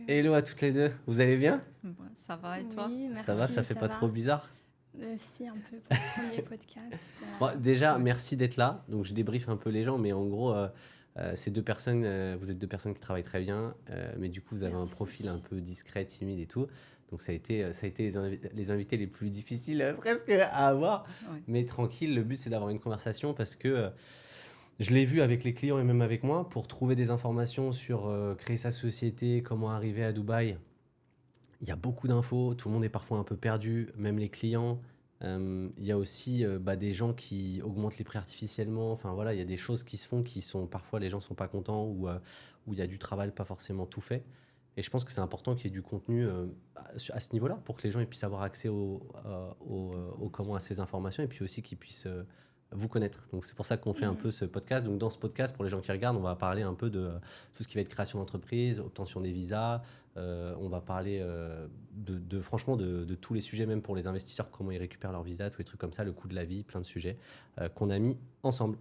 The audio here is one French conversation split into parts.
Hello à toutes les deux, vous allez bien? Bon, ça va et toi? Oui, merci, Ça va, ça fait pas trop bizarre? Si, un peu pour le premier podcast. Bon, déjà, Ouais. merci d'être là. Donc, je débriefe un peu les gens, mais en gros, ces deux personnes, vous êtes deux personnes qui travaillent très bien, mais du coup, vous avez un Merci. profil un peu discret, timide et tout. Donc, ça a été les invités les plus difficiles presque à avoir. Ouais. Mais tranquille, le but, c'est d'avoir une conversation parce que je l'ai vu avec les clients et même avec moi pour trouver des informations sur créer sa société, comment arriver à Dubaï. Il y a beaucoup d'infos, tout le monde est parfois un peu perdu, même les clients. Il y a aussi des gens qui augmentent les prix artificiellement. Enfin voilà, il y a des choses qui se font qui sont parfois les gens sont pas contents ou où il y a du travail pas forcément tout fait. Et je pense que c'est important qu'il y ait du contenu à ce niveau-là pour que les gens puissent avoir accès comment à ces informations et puis aussi qu'ils puissent vous connaître. Donc c'est pour ça qu'on fait un peu ce podcast. Donc dans ce podcast, pour les gens qui regardent, on va parler un peu de tout ce qui va être création d'entreprise, obtention des visas. On va parler franchement de tous les sujets, même pour les investisseurs, comment ils récupèrent leur visa, tous les trucs comme ça, le coût de la vie, plein de sujets qu'on a mis ensemble.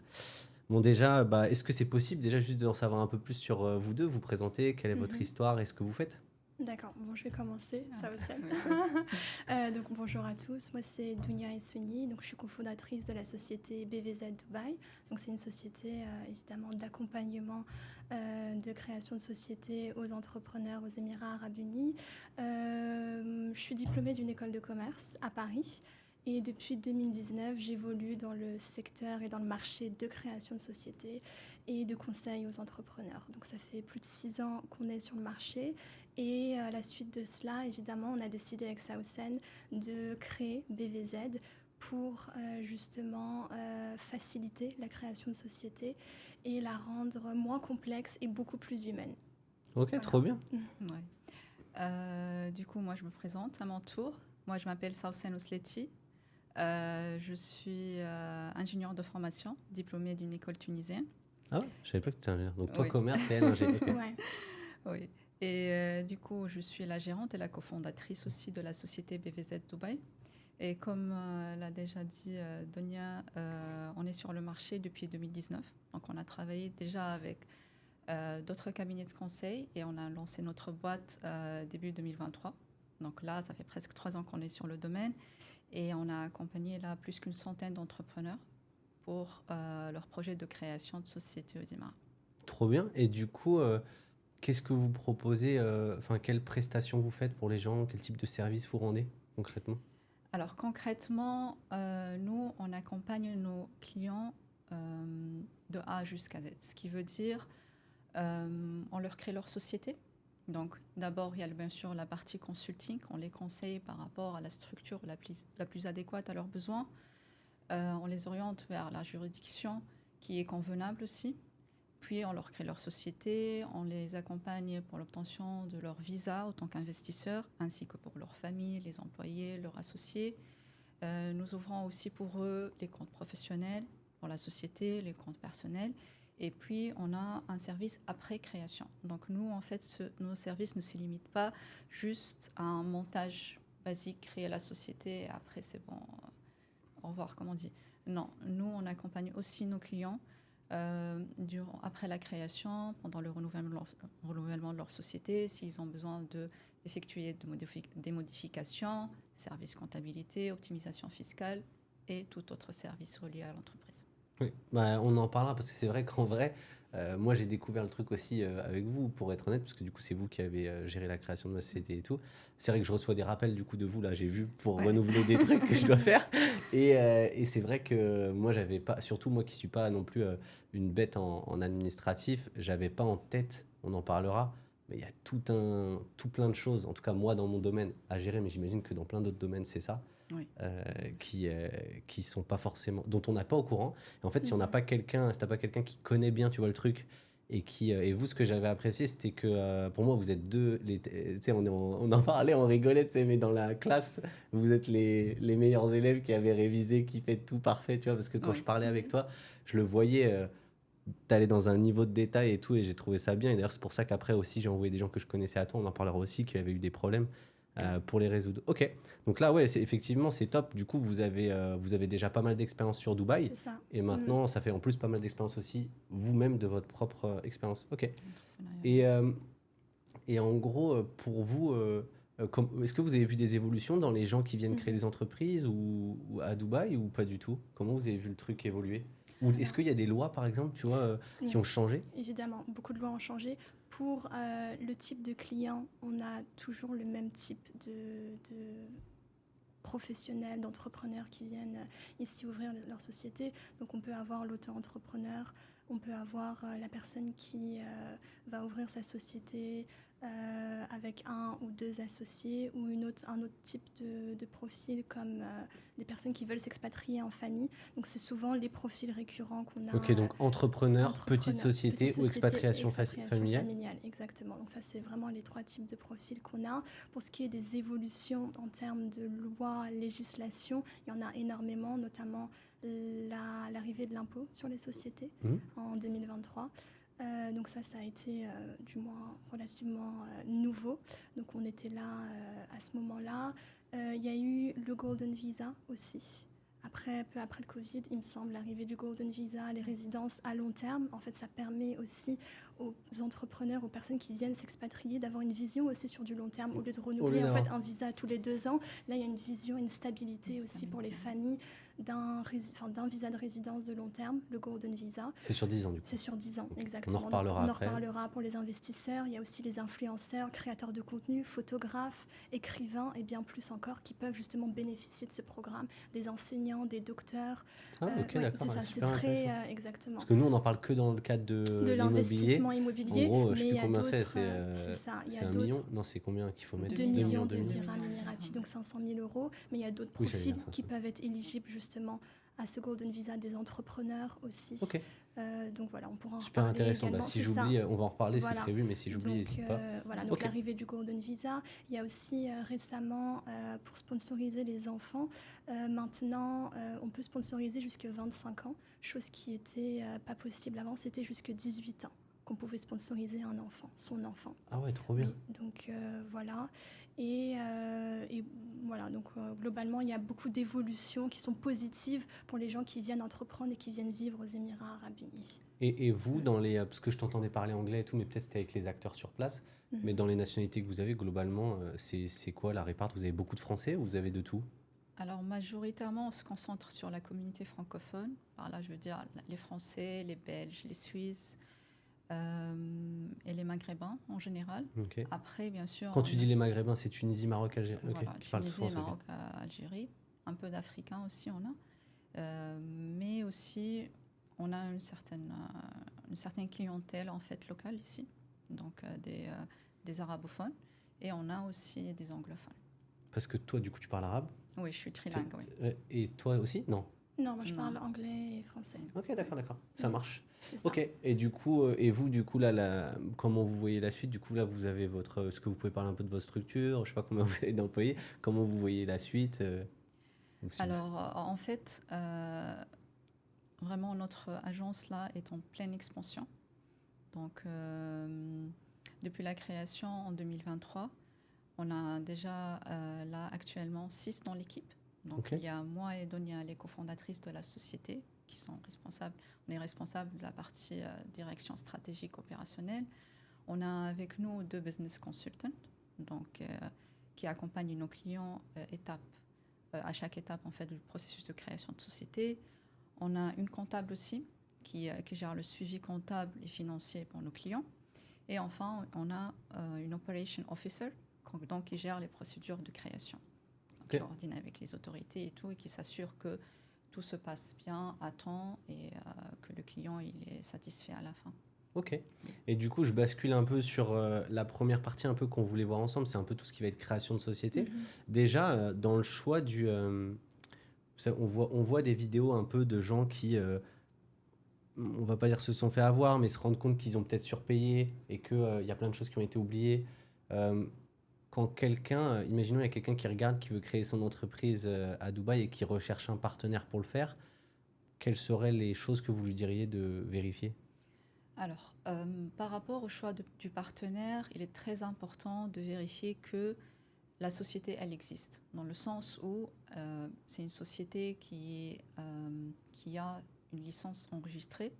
Bon déjà, est-ce que c'est possible déjà juste d'en savoir un peu plus sur vous deux, vous présenter, quelle est votre histoire et ce que vous faites? D'accord, bon, je vais commencer, ça aussi. Ouais. Donc bonjour à tous, moi c'est Dounia Essouni, donc je suis cofondatrice de la société BVZ Dubaï. Donc c'est une société évidemment d'accompagnement de création de sociétés aux entrepreneurs aux Émirats Arabes Unis. Je suis diplômée d'une école de commerce à Paris. Et depuis 2019, j'évolue dans le secteur et dans le marché de création de sociétés et de conseil aux entrepreneurs. Donc ça fait plus de 6 ans qu'on est sur le marché. Et à la suite de cela, évidemment, on a décidé avec Sausen de créer BVZ pour justement faciliter la création de sociétés et la rendre moins complexe et beaucoup plus humaine. Ok, Voilà. trop bien. Ouais. Du coup, moi, je me présente à mon tour. Moi, je m'appelle Sausen Osleti. Je suis ingénieure de formation, diplômée d'une école tunisienne. Ah ouais, je savais pas que tu étais ingénieur. Donc toi, Oui. commerce et elle, ingénieur. Ok. Ouais. Oui. Et du coup, je suis la gérante et la cofondatrice aussi de la société BVZ Dubaï. Et comme l'a déjà dit Donia, on est sur le marché depuis 2019. Donc, on a travaillé déjà avec d'autres cabinets de conseil et on a lancé notre boîte début 2023. Donc là, ça fait presque 3 ans qu'on est sur le domaine et on a accompagné là plus qu'une centaine d'entrepreneurs pour leur projet de création de société aux Émirats. Trop bien. Et du coup, qu'est-ce que vous proposez, enfin quelles prestations vous faites pour les gens, quel type de service vous rendez concrètement? Alors concrètement, nous, on accompagne nos clients de A jusqu'à Z, ce qui veut dire on leur crée leur société. Donc d'abord, il y a bien sûr la partie consulting, on les conseille par rapport à la structure la plus adéquate à leurs besoins. On les oriente vers la juridiction qui est convenable aussi. Puis on leur crée leur société, on les accompagne pour l'obtention de leur visa en tant qu'investisseurs, ainsi que pour leur famille, les employés, leurs associés. Nous ouvrons aussi pour eux les comptes professionnels pour la société, les comptes personnels. Et puis, on a un service après création. Donc, nous, en fait, nos services ne se limitent pas juste à un montage basique, créer la société, et après, c'est bon, au revoir, comme on dit. Non, nous, on accompagne aussi nos clients après la création, pendant le renouvellement de leur société, s'ils ont besoin d'effectuer des modifications, services comptabilité, optimisation fiscale et tout autre service relié à l'entreprise. Oui, on en parlera parce que c'est vrai qu'en vrai, moi j'ai découvert le truc aussi avec vous, pour être honnête, parce que du coup c'est vous qui avez géré la création de ma société et tout. C'est vrai que je reçois des rappels du coup de vous, là j'ai vu, pour Ouais. renouveler des trucs que je dois faire. Et c'est vrai que moi j'avais pas, surtout moi qui suis pas non plus une bête en administratif, j'avais pas en tête, on en parlera, mais il y a tout plein de choses, en tout cas moi dans mon domaine à gérer, mais j'imagine que dans plein d'autres domaines c'est ça. Oui. Qui sont pas forcément, dont on n'a pas au courant. Et en fait, si on n'a pas quelqu'un, si t'as pas quelqu'un qui connaît bien, tu vois le truc, et vous, ce que j'avais apprécié, c'était que pour moi, vous êtes deux, tu sais, on en parlait, on rigolait, tu sais, mais dans la classe, vous êtes les meilleurs élèves qui avaient révisé, qui fait tout parfait, tu vois, parce que quand Oui. je parlais avec toi, je le voyais. T'allais dans un niveau de détail et tout, et j'ai trouvé ça bien. Et d'ailleurs, c'est pour ça qu'après aussi, j'ai envoyé des gens que je connaissais à toi. On en parlera aussi, qui avaient eu des problèmes pour les résoudre. Ok, donc là, ouais, effectivement, c'est top. Du coup, vous avez déjà pas mal d'expérience sur Dubaï. C'est ça. Et maintenant, ça fait en plus pas mal d'expérience aussi, vous-même, de votre propre expérience. Ok. Entrepreneuriat. Et Et en gros, pour vous, est-ce que vous avez vu des évolutions dans les gens qui viennent créer des entreprises ou à Dubaï ou pas du tout? Comment vous avez vu le truc évoluer? Ou est-ce qu'il y a des lois, par exemple, tu vois, qui ont changé? Évidemment, beaucoup de lois ont changé. Pour le type de client, on a toujours le même type de professionnels, d'entrepreneurs qui viennent ici ouvrir leur société. Donc on peut avoir l'auto-entrepreneur, on peut avoir la personne qui va ouvrir sa société avec 1 ou 2 associés ou un autre type de profil comme des personnes qui veulent s'expatrier en famille. Donc c'est souvent les profils récurrents qu'on a. Ok, donc entrepreneur, petite société ou expatriation familiale. Exactement. Donc ça, c'est vraiment les 3 types de profils qu'on a. Pour ce qui est des évolutions en termes de loi, législation, il y en a énormément, notamment l'arrivée de l'impôt sur les sociétés en 2023. Donc ça a été du moins relativement nouveau. Donc on était là à ce moment-là. Il y a eu le Golden Visa aussi. Peu après le Covid, il me semble, l'arrivée du Golden Visa, les résidences à long terme. En fait, ça permet aussi aux entrepreneurs, aux personnes qui viennent s'expatrier, d'avoir une vision aussi sur du long terme. Au lieu de renouveler en fait, un visa tous les 2 ans, là, il y a une vision, une stabilité aussi pour les familles d'un visa de résidence de long terme, le Golden Visa. C'est sur 10 ans, du coup. C'est sur 10 ans, exactement. On en reparlera après. On en reparlera pour les investisseurs. Il y a aussi les influenceurs, créateurs de contenu, photographes, écrivains et bien plus encore qui peuvent justement bénéficier de ce programme. Des enseignants, des docteurs. Ah, ok, d'accord. C'est ça, c'est très... exactement. Parce que nous, on n'en parle que dans le cadre de l'investissement immobilier. En gros, mais je sais plus combien c'est ça. C'est 1 million. Non, c'est combien qu'il faut mettre? 2 millions de dirhams émiratis, donc 500 000 €. Mais il y a d'autres profils qui peuvent être éligibles justement à ce Golden Visa, des entrepreneurs aussi. Ok. Donc voilà, on pourra en Super reparler intéressant. également. Si j'oublie, on va en reparler, c'est prévu, mais si j'oublie, n'hésite pas. Voilà, donc l'arrivée du Golden Visa. Il y a aussi récemment, pour sponsoriser les enfants, maintenant, on peut sponsoriser jusqu'à 25 ans, chose qui n'était pas possible avant, c'était jusqu'à 18 ans qu'on pouvait sponsoriser un enfant, son enfant. Ah ouais, trop bien. Donc voilà. Et voilà, donc globalement, il y a beaucoup d'évolutions qui sont positives pour les gens qui viennent entreprendre et qui viennent vivre aux Émirats Arabes Unis. Et vous, parce que je t'entendais parler anglais et tout, mais peut-être c'était avec les acteurs sur place, mais dans les nationalités que vous avez, globalement, c'est quoi la réparte? Vous avez beaucoup de Français ou vous avez de tout? Alors majoritairement, on se concentre sur la communauté francophone. Par là, je veux dire les Français, les Belges, les Suisses, et les Maghrébins en général. Okay. Après, bien sûr... Quand tu dis les Maghrébins, c'est Tunisie, Maroc, Algérie. Voilà, Tunisie, Maroc, Algérie. Un peu d'Africains aussi, on a. Mais aussi, on a une certaine clientèle en fait locale ici. Donc des arabophones. Et on a aussi des anglophones. Parce que toi, du coup, tu parles arabe? Oui, je suis trilingue, oui. Et toi aussi? Non. Non, moi je parle anglais et français. Ok, d'accord. Ça marche. Ok, et du coup, là, comment vous voyez la suite? Du coup, là, vous avez est-ce que vous pouvez parler un peu de votre structure? Je sais pas combien vous avez d'employés. Comment vous voyez la suite? Alors, en fait, vraiment, notre agence là est en pleine expansion. Donc, depuis la création en 2023, on a déjà là actuellement 6 dans l'équipe. Donc, il y a moi et Donia, les cofondatrices de la société, qui sont responsables. On est responsable de la partie direction stratégique opérationnelle. On a avec nous 2 business consultants, donc, qui accompagnent nos clients à chaque étape en fait, du processus de création de société. On a une comptable aussi, qui gère le suivi comptable et financier pour nos clients. Et enfin, on a une operation officer, donc, qui gère les procédures de création. Qui coordonne avec les autorités et tout, et qui s'assure que tout se passe bien à temps et que le client il est satisfait à la fin. Ok. Et du coup, je bascule un peu sur la première partie un peu qu'on voulait voir ensemble, c'est un peu tout ce qui va être création de société. Déjà, dans le choix on voit des vidéos un peu de gens qui, on va pas dire se sont fait avoir, mais se rendent compte qu'ils ont peut-être surpayé et qu'il y a plein de choses qui ont été oubliées. Quand imaginons il y a quelqu'un qui regarde, qui veut créer son entreprise à Dubaï et qui recherche un partenaire pour le faire, quelles seraient les choses que vous lui diriez de vérifier? Alors, par rapport au choix du partenaire, il est très important de vérifier que la société, elle existe, dans le sens où c'est une société qui a une licence enregistrée,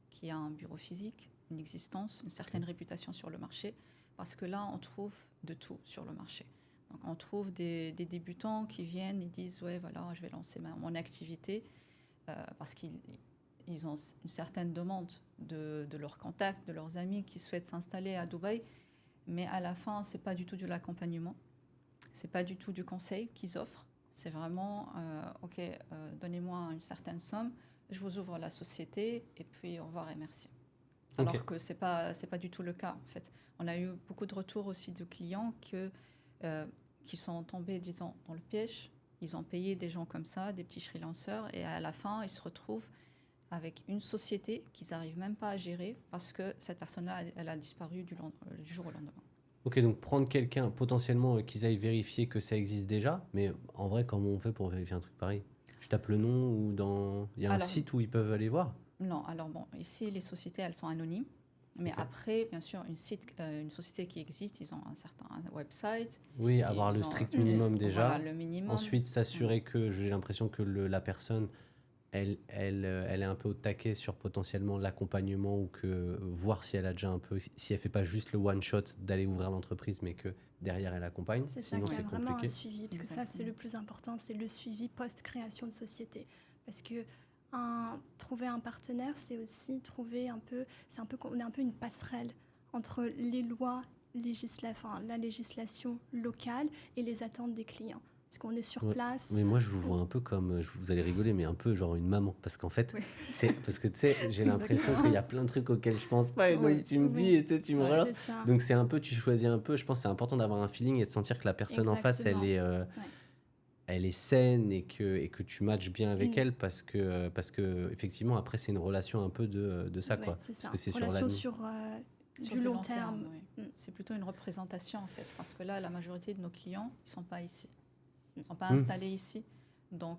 qui a un bureau physique, une existence, une certaine réputation sur le marché. parce que là, on trouve de tout sur le marché. Donc, on trouve des débutants qui viennent et disent « Ouais, voilà, je vais lancer mon activité parce qu'ils ont une certaine demande de leurs contacts, de leurs amis qui souhaitent s'installer à Dubaï. Mais à la fin, ce n'est pas du tout de l'accompagnement. Ce n'est pas du tout du conseil qu'ils offrent. C'est vraiment « Ok, donnez-moi une certaine somme, je vous ouvre la société et puis au revoir et merci ». Alors que ce n'est pas du tout le cas, en fait. On a eu beaucoup de retours aussi de clients qui sont tombés, disons, dans le piège. Ils ont payé des gens comme ça, des petits freelancers, et à la fin, ils se retrouvent avec une société qu'ils n'arrivent même pas à gérer parce que cette personne-là, elle a disparu du jour au lendemain. Ok, donc prendre quelqu'un, potentiellement, qu'ils aillent vérifier que ça existe déjà, mais en vrai, comment on fait pour vérifier un truc pareil? Tu tapes le nom ou il y a un site où ils peuvent aller voir? Non, alors bon, ici, les sociétés, elles sont anonymes. Mais après, bien sûr, une société qui existe, ils ont un certain website. Oui, avoir le strict minimum déjà. Voilà, le minimum. Ensuite, s'assurer que j'ai l'impression que la personne, elle est un peu au taquet sur potentiellement l'accompagnement ou que voir si elle a déjà un peu, si elle fait pas juste le one shot d'aller ouvrir l'entreprise, mais que derrière elle accompagne. C'est ça, sinon qu'il y a c'est vraiment compliqué. un suivi, parce que ça c'est le plus important, c'est le suivi post-création de société. Parce que trouver un partenaire, c'est aussi trouver on est un peu une passerelle entre les lois, la législation locale et les attentes des clients. Parce qu'on est sur place. Mais moi, je vous vois un peu comme, vous allez rigoler, mais un peu genre une maman. Parce qu'en fait, parce que tu sais, j'ai l'impression qu'il y a plein de trucs auxquels je pense pas. Et donc, tu me dis, et tu me relances. Donc, c'est un peu, tu choisis un peu. Je pense que c'est important d'avoir un feeling et de sentir que la personne en face, elle est saine et que tu matches bien avec elle parce que effectivement, après, c'est une relation un peu de ça, quoi. C'est ça. Parce que c'est relation sur du long terme. C'est plutôt une représentation, en fait. Parce que là, la majorité de nos clients, ils ne sont pas ici. Ils ne sont pas installés ici. Donc,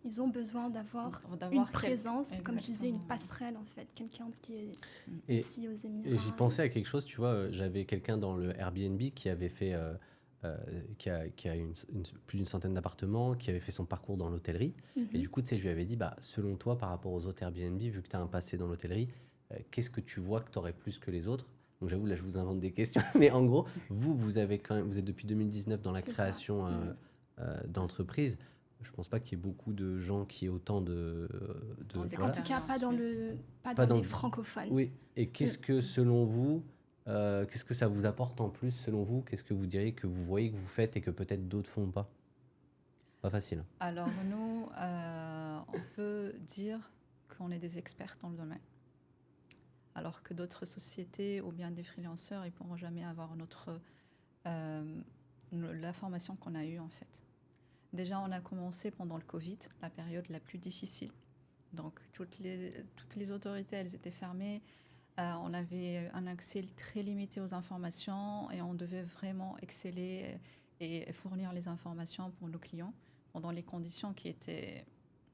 ils ont besoin d'avoir une présence, comme je disais, une passerelle, en fait. Quelqu'un qui est ici aux Émirats. Et j'y pensais à quelque chose, tu vois. J'avais quelqu'un dans le Airbnb qui avait fait... qui a plus d'une centaine d'appartements, qui avait fait son parcours dans l'hôtellerie. Et du coup, tu sais, je lui avais dit, selon toi, par rapport aux autres Airbnb, vu que tu as un passé dans l'hôtellerie, qu'est-ce que tu vois que tu aurais plus que les autres? Donc j'avoue, là, je vous invente des questions. Mais en gros, vous êtes depuis 2019 dans la création d'entreprises. Je pense pas qu'il y ait beaucoup de gens qui aient autant de en tout cas, pas dans les francophones. Oui. Et qu'est-ce que, selon vous, qu'est-ce que ça vous apporte en plus, selon vous? Qu'est-ce que vous diriez que vous voyez que vous faites et que peut-être d'autres font pas? Pas facile. Alors nous, on peut dire qu'on est des experts dans le domaine. Alors que d'autres sociétés ou bien des freelanceurs, ils ne pourront jamais avoir la formation qu'on a eue en fait. Déjà, on a commencé pendant le Covid, la période la plus difficile. Donc toutes les autorités, elles étaient fermées. On avait un accès très limité aux informations et on devait vraiment exceller et fournir les informations pour nos clients dans les conditions qui étaient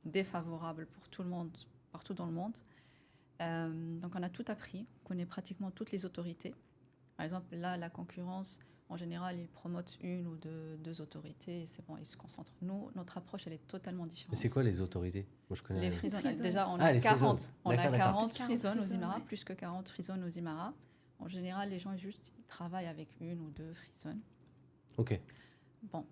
défavorables pour tout le monde, partout dans le monde. Donc on a tout appris, on connaît pratiquement toutes les autorités. Par exemple, là, la concurrence, en général, ils promotent une ou deux autorités et c'est bon, ils se concentrent. Nous, notre approche, elle est totalement différente. Mais c'est quoi les autorités? Moi, je connais les free zones. Déjà, on a les 40. On a 40 free free zones aux zones, Émirats, plus que 40 free zones aux Émirats. En général, les gens ils travaillent avec une ou deux free zones. Ok. Bon,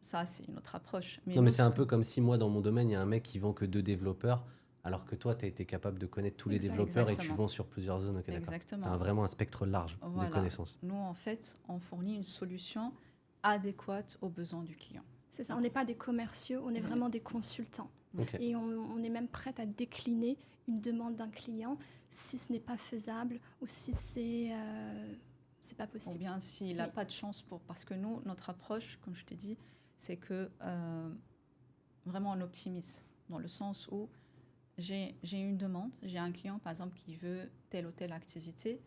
ça, c'est une autre approche. Mais c'est un peu comme si moi, dans mon domaine, il y a un mec qui vend que 2 développeurs, alors que toi, tu as été capable de connaître tous les développeurs et tu vends sur plusieurs zones. Okay, exactement. Tu as vraiment un spectre large de connaissances. Nous, en fait, on fournit une solution adéquate aux besoins du client. C'est ça, on n'est pas des commerciaux, on est vraiment des consultants. Okay. Et on est même prête à décliner une demande d'un client si ce n'est pas faisable ou si c'est pas possible. Ou bien s'il n'a pas de chance parce que nous, notre approche, comme je t'ai dit, c'est que vraiment on optimise dans le sens où j'ai une demande, j'ai un client par exemple qui veut telle ou telle activité,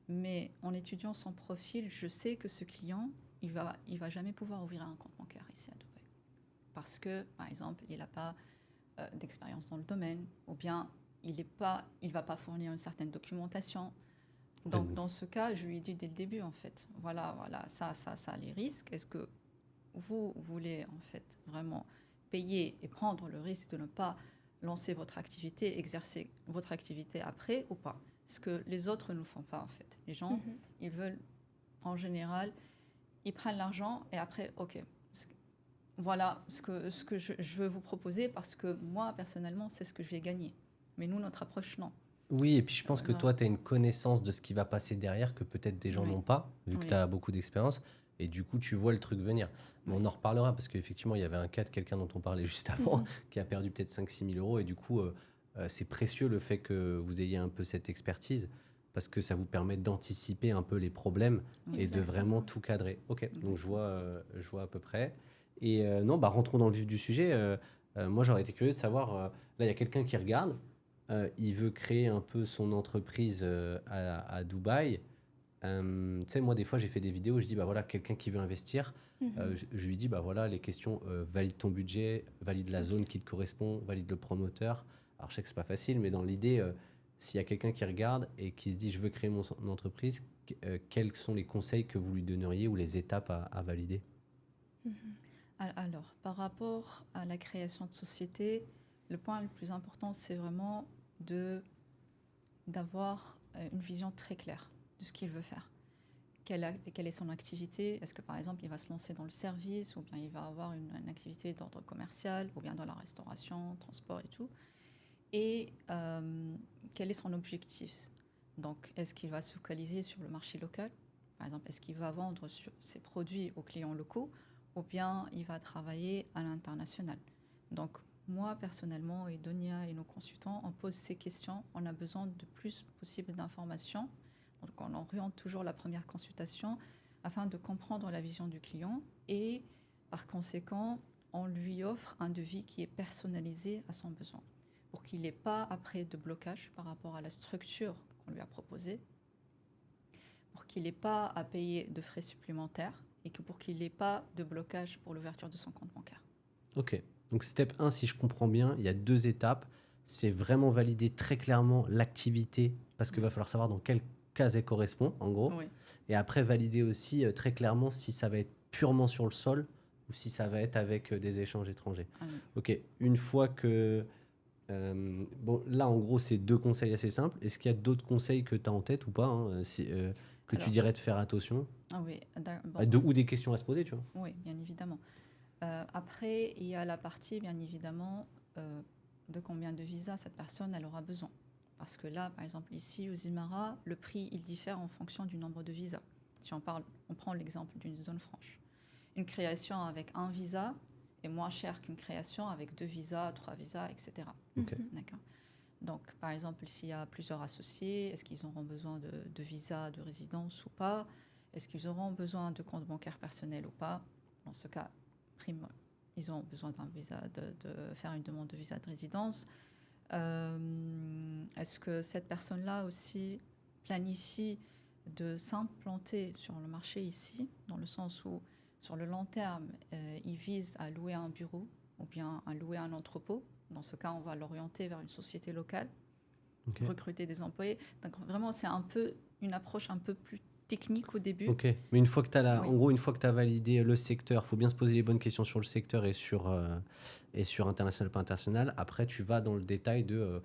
mais en étudiant son profil, je sais que ce client, il va jamais pouvoir ouvrir un compte bancaire ici à Dubaï. Parce que, par exemple, il n'a pas d'expérience dans le domaine, ou bien il va pas fournir une certaine documentation. Donc, dans ce cas, je lui ai dit dès le début, en fait, voilà, ça, les risques. Est-ce que vous voulez, en fait, vraiment payer et prendre le risque de ne pas lancer votre activité, exercer votre activité après ou pas? Ce que les autres ne font pas, en fait. Les gens, ils veulent en général, ils prennent l'argent et après, OK, voilà ce que je veux vous proposer parce que moi, personnellement, c'est ce que je vais gagner. Mais nous, notre approche, non. Oui, et puis je pense que Non. toi, tu as une connaissance de ce qui va passer derrière que peut-être des gens Oui. n'ont pas, vu que Oui. tu as beaucoup d'expérience, et du coup, tu vois le truc venir. Mais Oui. on en reparlera, parce qu'effectivement, il y avait un cas de quelqu'un dont on parlait juste avant, qui a perdu peut-être 5-6 000 euros, et du coup, c'est précieux le fait que vous ayez un peu cette expertise, parce que ça vous permet d'anticiper un peu les problèmes et de Exactement. vraiment tout cadrer. Ok, donc Exactement. je vois à peu près. Et non, bah, rentrons dans le vif du sujet. Moi, j'aurais été curieux de savoir, là, il y a quelqu'un qui regarde, il veut créer un peu son entreprise à Dubaï. Tu sais, moi, des fois, j'ai fait des vidéos, je dis, bah voilà, quelqu'un qui veut investir, je lui dis, bah voilà, les questions, valide ton budget, valide la zone qui te correspond, valide le promoteur. Alors, je sais que c'est pas facile, mais dans l'idée, s'il y a quelqu'un qui regarde et qui se dit, je veux créer mon entreprise, quels sont les conseils que vous lui donneriez ou les étapes à valider? Alors, par rapport à la création de société, le point le plus important, c'est vraiment d'avoir une vision très claire de ce qu'il veut faire. Quelle est son activité? Est-ce que, par exemple, il va se lancer dans le service ou bien il va avoir une activité d'ordre commercial ou bien dans la restauration, transport et tout? Et quel est son objectif? Donc, est-ce qu'il va se focaliser sur le marché local? Par exemple, est-ce qu'il va vendre ses produits aux clients locaux ou bien il va travailler à l'international? Donc, moi, personnellement, et Donia et nos consultants, on pose ces questions. On a besoin de plus possible d'informations. Donc, on oriente toujours la première consultation afin de comprendre la vision du client et, par conséquent, on lui offre un devis qui est personnalisé à son besoin pour qu'il n'ait pas après de blocage par rapport à la structure qu'on lui a proposée, pour qu'il n'ait pas à payer de frais supplémentaires et que pour qu'il n'ait pas de blocage pour l'ouverture de son compte bancaire. Ok, donc step 1, si je comprends bien, il y a 2 étapes. C'est vraiment valider très clairement l'activité, parce qu'il va falloir savoir dans quelle case elle correspond, en gros. Oui. Et après, valider aussi très clairement si ça va être purement sur le sol ou si ça va être avec des échanges étrangers. Ah oui. Ok, une fois que... bon, là, en gros, c'est 2 conseils assez simples. Est-ce qu'il y a d'autres conseils que tu as en tête ou pas, hein, que tu Alors, dirais de faire attention? Ah oui, Ou des questions à se poser, tu vois? Oui, bien évidemment. Après, il y a la partie, bien évidemment, de combien de visas cette personne elle aura besoin. Parce que là, par exemple, ici, aux Émirats, le prix, il diffère en fonction du nombre de visas. Si on prend l'exemple d'une zone franche. Une création avec un visa est moins chère qu'une création avec 2 visas, 3 visas, etc. Ok. D'accord. Donc, par exemple, s'il y a plusieurs associés, est-ce qu'ils auront besoin de visa de résidence ou pas? Est-ce qu'ils auront besoin de compte bancaire personnel ou pas? Dans ce cas, ils ont besoin d'un visa, de faire une demande de visa de résidence. Est-ce que cette personne-là aussi planifie de s'implanter sur le marché ici, dans le sens où, sur le long terme, il vise à louer un bureau ou bien à louer un entrepôt? Dans ce cas, on va l'orienter vers une société locale, recruter des employés. Donc vraiment, c'est un peu une approche un peu plus technique au début. Ok, mais une fois que tu as Oui. en gros, une fois que tu as validé le secteur, il faut bien se poser les bonnes questions sur le secteur et sur international, pas international. Après, tu vas dans le détail de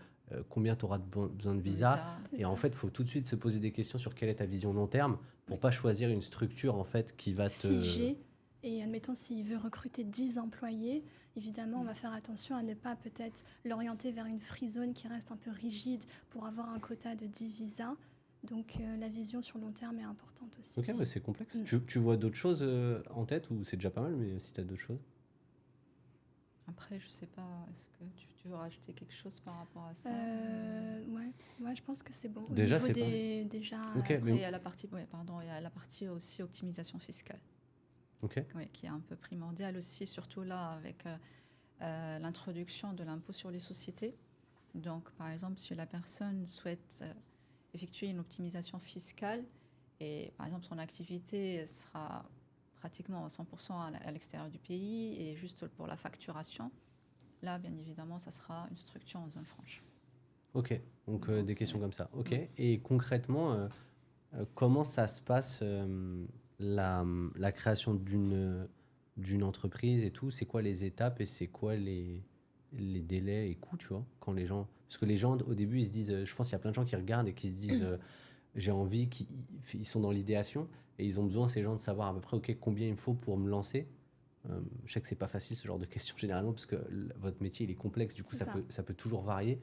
combien tu auras besoin de visa. Et en fait, il faut tout de suite se poser des questions sur quelle est ta vision long terme pour pas choisir une structure en fait qui va te... Figé. Et admettons, s'il veut recruter 10 employés, évidemment, on va faire attention à ne pas peut-être l'orienter vers une free zone qui reste un peu rigide pour avoir un quota de 10 visas. Donc la vision sur long terme est importante aussi. Ok, ouais, c'est complexe. Tu vois d'autres choses en tête ou c'est déjà pas mal, mais si tu as d'autres choses? Après, je sais pas, est-ce que tu veux rajouter quelque chose par rapport à ça? Ouais, je pense que c'est bon. Déjà, Au niveau c'est déjà. Ok, Après, il y a la partie, il y a la partie aussi optimisation fiscale. Ok. Oui, qui est un peu primordiale aussi, surtout là avec l'introduction de l'impôt sur les sociétés. Donc, par exemple, si la personne souhaite effectuer une optimisation fiscale et, par exemple, son activité sera pratiquement à 100% à l'extérieur du pays et juste pour la facturation, là, bien évidemment, ça sera une structure en zone franche. Ok, donc des questions comme ça. Ok, Ouais. et concrètement, comment ça se passe la création d'une entreprise et tout? C'est quoi les étapes et c'est quoi les délais et coûts, tu vois, quand les gens... Parce que les gens, au début, ils se disent... je pense qu'il y a plein de gens qui regardent et qui se disent... j'ai envie qu'ils sont dans l'idéation et ils ont besoin, ces gens, de savoir à peu près combien il me faut pour me lancer. Je sais que c'est pas facile ce genre de questions généralement parce que votre métier il est complexe, du coup ça peut toujours varier.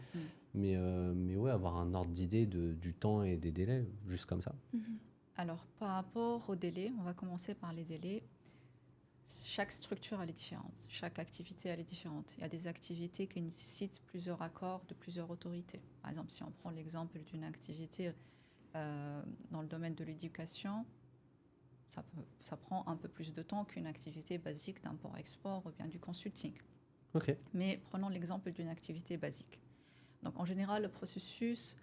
Mais ouais, avoir un ordre d'idée du temps et des délais, juste comme ça. Alors, par rapport aux délais, on va commencer par les délais. Chaque structure elle est différente, chaque activité elle est différente. Il y a des activités qui nécessitent plusieurs accords de plusieurs autorités. Par exemple, si on prend l'exemple d'une activité dans le domaine de l'éducation, ça prend un peu plus de temps qu'une activité basique d'import-export ou bien du consulting. Okay. Mais prenons l'exemple d'une activité basique. Donc, en général, le processus,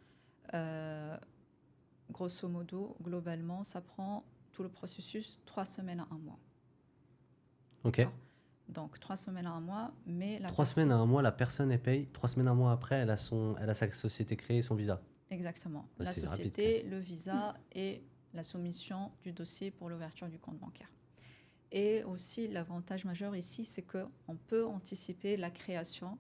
grosso modo, globalement, ça prend tout le processus 3 semaines à 1 mois. Ok. Donc, 3 semaines à 1 mois, mais... 3 semaines à 1 mois, la personne, elle paye. 3 semaines à 1 mois après, elle a sa société créée, son visa. Exactement. Ouais, la société, rapide, le visa et la soumission du dossier pour l'ouverture du compte bancaire. Et aussi, l'avantage majeur ici, c'est qu'on peut anticiper la création,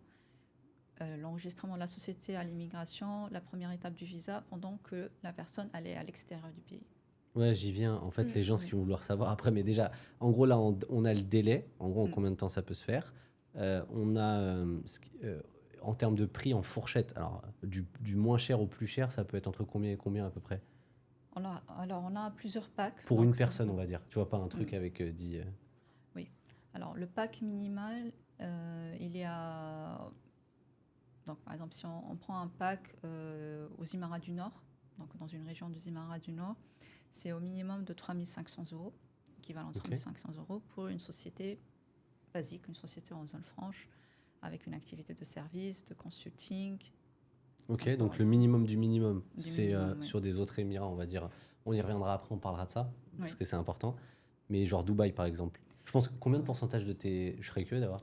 l'enregistrement de la société à l'immigration, la première étape du visa, pendant que la personne allait à l'extérieur du pays. Ouais, j'y viens. En fait, les gens, ce qu'ils vont vouloir savoir après, mais déjà, en gros, là, on a le délai. En gros, en combien de temps ça peut se faire. On a, en termes de prix, en fourchette, alors du moins cher au plus cher, ça peut être entre combien et combien à peu près? On a plusieurs packs. Pour une personne, on va dire. Tu vois, pas un truc avec 10... Oui. Alors, le pack minimal, il est à... Donc, par exemple, si on prend un pack aux Émirats du Nord, donc dans une région des Émirats du Nord, c'est au minimum de 3 500 €, équivalent à 3 500 € pour une société basique, une société en zone franche, avec une activité de service, de consulting. Ok, donc le minimum du minimum, c'est sur des autres Émirats, on va dire. On y reviendra après, on parlera de ça, parce que c'est important. Mais genre Dubaï, par exemple. Je pense que combien de pourcentage de tes... Je serais curieux d'avoir.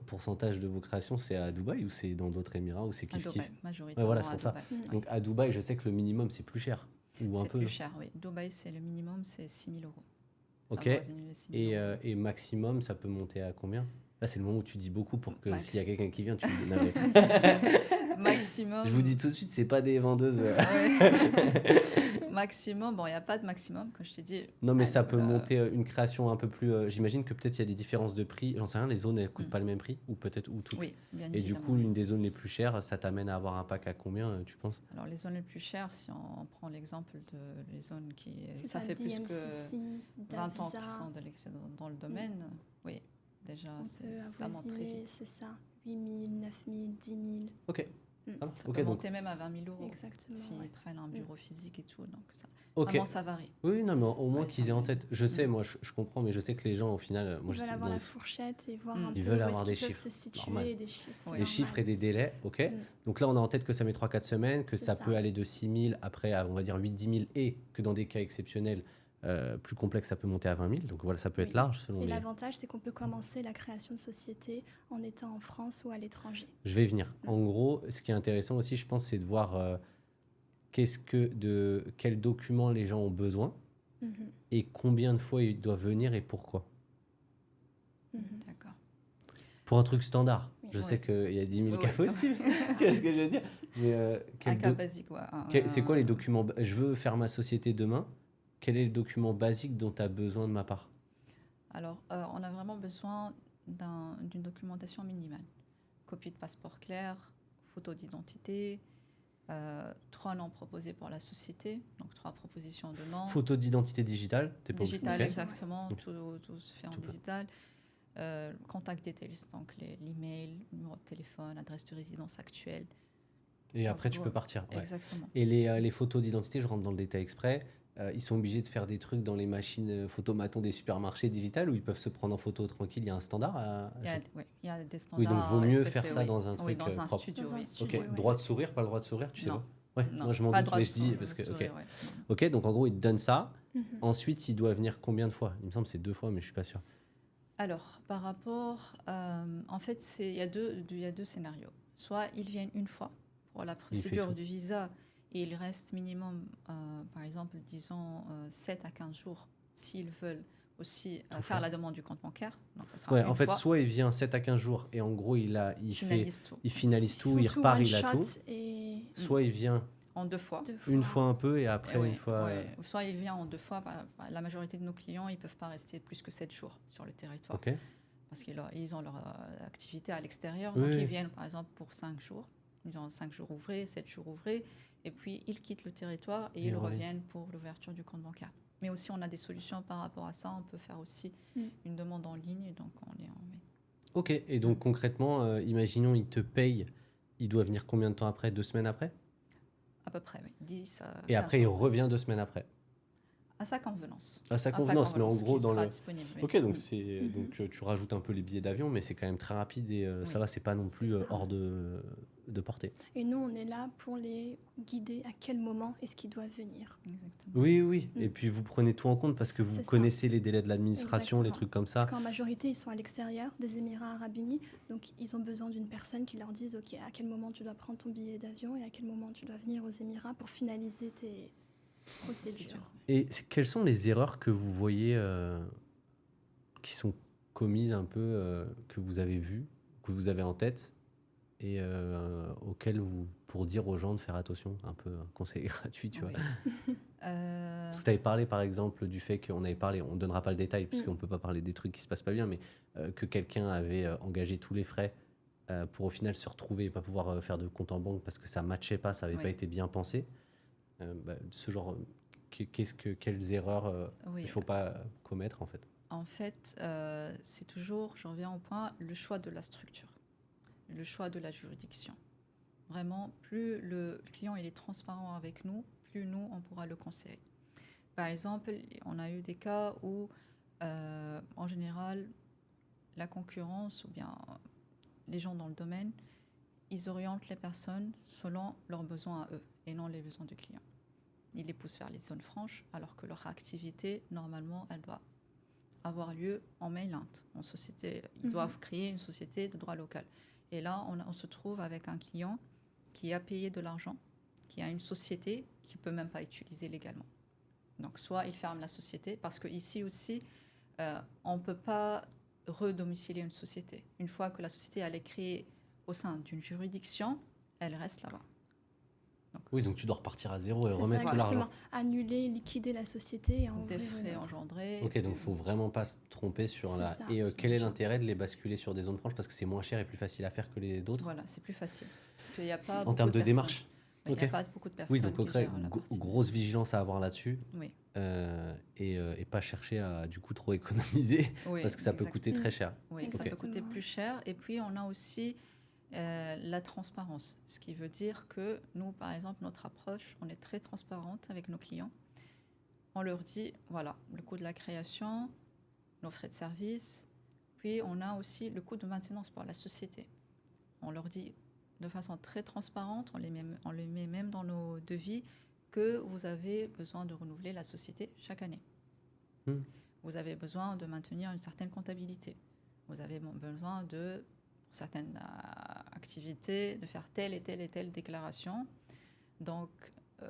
Pourcentage de vos créations, c'est à Dubaï ou c'est dans d'autres Émirats ou c'est kiff-kiff? Majoritairement. Voilà, c'est pour ça. Donc à Dubaï, je sais que le minimum, c'est plus cher. C'est plus cher, oui. Dubaï, c'est le minimum, c'est 6 000 €. Ok. Et maximum, ça peut monter à combien? Là, c'est le moment où tu dis beaucoup pour que s'il y a quelqu'un qui vient, tu me dis maximum. Je vous dis tout de suite, c'est pas des vendeuses. Maximum, bon, il n'y a pas de maximum, comme je t'ai dit. Non, mais ça peut monter une création un peu plus... J'imagine que peut-être il y a des différences de prix. J'en sais rien, les zones, elles ne coûtent pas le même prix ou peut-être ou toutes. Oui, bien évidemment. Et du coup, une des zones les plus chères, ça t'amène à avoir un pack à combien, tu penses? Alors, les zones les plus chères, si on prend l'exemple de les zones qui... Ça fait plus que 20 ans qu'ils sont dans le domaine. Oui, déjà, ça monte très vite. C'est ça, 8 000, 9 000, 10 000. Ok. Ça peut monter même à 20 000 €. Exactement. S'ils prennent un bureau physique et tout. Donc vraiment, ça varie. Oui, non, mais au moins qu'ils aient en tête. Je sais, moi, je comprends, mais je sais que les gens, au final... Ils veulent avoir la fourchette et voir un peu ils veulent avoir des chiffres. Se situer, normal. Des chiffres. Des chiffres et des délais, ok. Donc là, on a en tête que ça met 3-4 semaines, que ça peut aller de 6 000 après à, on va dire, 8-10 000 et que dans des cas exceptionnels, plus complexe, ça peut monter à 20 000. Donc voilà, ça peut être large selon les... l'avantage, c'est qu'on peut commencer la création de société en étant en France ou à l'étranger. Je vais y venir. En gros, ce qui est intéressant aussi, je pense, c'est de voir quels documents les gens ont besoin et combien de fois ils doivent venir et pourquoi. D'accord. Pour un truc standard. Je sais qu'il y a 10 000 cas possibles. Tu vois ce que je veux dire? Mais, un cas basique, c'est quoi les documents? Je veux faire ma société demain. Quel est le document basique dont tu as besoin de ma part? Alors, on a vraiment besoin d'une documentation minimale. Copie de passeport clair, photo d'identité, 3 noms proposés pour la société, donc 3 propositions de noms. Photo d'identité digitale? Digitale, exactement, tout se fait en digital. Contact details, donc l'email, numéro de téléphone, adresse de résidence actuelle. Et après, tu peux partir. Exactement. Et les photos d'identité, je rentre dans le détail exprès. Ils sont obligés de faire des trucs dans les machines photomatons des supermarchés digitales où ils peuvent se prendre en photo tranquille. Il y a un standard il y a des standards. Oui, donc vaut mieux faire ça dans un truc dans un propre. studio. Ok, droit de sourire, pas le droit de sourire, tu sais pas? Non, je m'en doute, mais je dis parce que ok, donc en gros, ils te donnent ça. Ensuite, il doit venir combien de fois? Il me semble que c'est 2 fois, mais je suis pas sûr. Alors, par rapport, en fait, il y a deux scénarios. Soit ils viennent une fois pour la procédure du visa. Et il reste minimum, par exemple, disons 7 à 15 jours s'ils veulent aussi faire la demande du compte bancaire. Donc, ça sera en fait, soit il vient 7 à 15 jours et en gros, il finalise tout, il repart, il a tout. Soit il vient En 2 fois. Une fois un peu et après Et une fois... ouais. Soit il vient en 2 fois. La majorité de nos clients, ils ne peuvent pas rester plus que 7 jours sur le territoire. Ok. Parce qu'ils ont leur activité à l'extérieur. Oui, Donc, oui. ils viennent, par exemple, pour 5 jours. Ils ont 5 jours ouvrés, 7 jours ouvrés. Et puis, ils quittent le territoire et ils reviennent pour l'ouverture du compte bancaire. Mais aussi, on a des solutions par rapport à ça. On peut faire aussi une demande en ligne. Et donc, on met. Ok. Et donc, concrètement, imaginons, il te paye. Il doit venir combien de temps après? 2 semaines après? À peu près, oui. 10 à 15 Et après, il jours. revient 2 semaines après. À sa convenance. À sa convenance, mais en gros, qui dans sera le... disponible, oui. Ok, donc, donc tu rajoutes un peu les billets d'avion, mais c'est quand même très rapide et ça va, c'est pas non plus hors de portée. Et nous, on est là pour les guider à quel moment est-ce qu'ils doivent venir. Exactement. Oui. Et puis, vous prenez tout en compte parce que vous connaissez les délais de l'administration, les trucs comme ça. Parce qu'en majorité, ils sont à l'extérieur des Émirats Arabes Unis, donc ils ont besoin d'une personne qui leur dise, OK, à quel moment tu dois prendre ton billet d'avion et à quel moment tu dois venir aux Émirats pour finaliser tes procédures. Et quelles sont les erreurs que vous voyez qui sont commises un peu, que vous avez vues, que vous avez en tête et auxquelles pour dire aux gens de faire attention, un peu un conseil gratuit, tu vois. Parce que tu avais parlé par exemple du fait qu'on avait parlé, on ne donnera pas le détail puisqu'on ne peut pas parler des trucs qui ne se passent pas bien, mais que quelqu'un avait engagé tous les frais pour au final se retrouver et pas pouvoir faire de compte en banque parce que ça ne matchait pas, ça n'avait pas été bien pensé. Ce genre, quelles erreurs il ne faut pas commettre en fait? En fait, c'est toujours, je reviens au point, le choix de la structure, le choix de la juridiction. Vraiment, plus le client il est transparent avec nous, plus nous, on pourra le conseiller. Par exemple, on a eu des cas où, en général, la concurrence ou bien les gens dans le domaine, ils orientent les personnes selon leurs besoins à eux et non les besoins du client. Ils les poussent vers les zones franches alors que leur activité, normalement, elle doit avoir lieu en mainland, en société. Ils doivent créer une société de droit local. Et là, on se trouve avec un client qui a payé de l'argent, qui a une société qu'il ne peut même pas utiliser légalement. Donc, soit il ferme la société, parce qu'ici aussi, on ne peut pas redomicilier une société. Une fois que la société elle est créée au sein d'une juridiction, elle reste là-bas. Donc tu dois repartir à zéro et c'est remettre ça, tout l'argent. Annuler, liquider la société et en Des frais engendrés. Ok, donc il ne faut vraiment pas se tromper sur la... ça. Et quel est l'intérêt de les basculer sur des zones franches? Parce que c'est moins cher et plus facile à faire que les d'autres. Voilà, c'est plus facile. Parce qu'il n'y a pas en termes de démarche. Il n'y a pas beaucoup de personnes. Oui, donc grosse vigilance à avoir là-dessus. Oui. Et pas chercher à du coup trop économiser parce que ça peut coûter très cher. Oui, ça peut coûter plus cher. Et puis on a aussi la transparence, ce qui veut dire que nous, par exemple, notre approche, on est très transparente avec nos clients. On leur dit, voilà, le coût de la création, nos frais de service, puis on a aussi le coût de maintenance pour la société. On leur dit de façon très transparente, on les met même dans nos devis, que vous avez besoin de renouveler la société chaque année. Vous avez besoin de maintenir une certaine comptabilité. Vous avez besoin de, pour certaines activités, de faire telle et telle déclaration. Donc,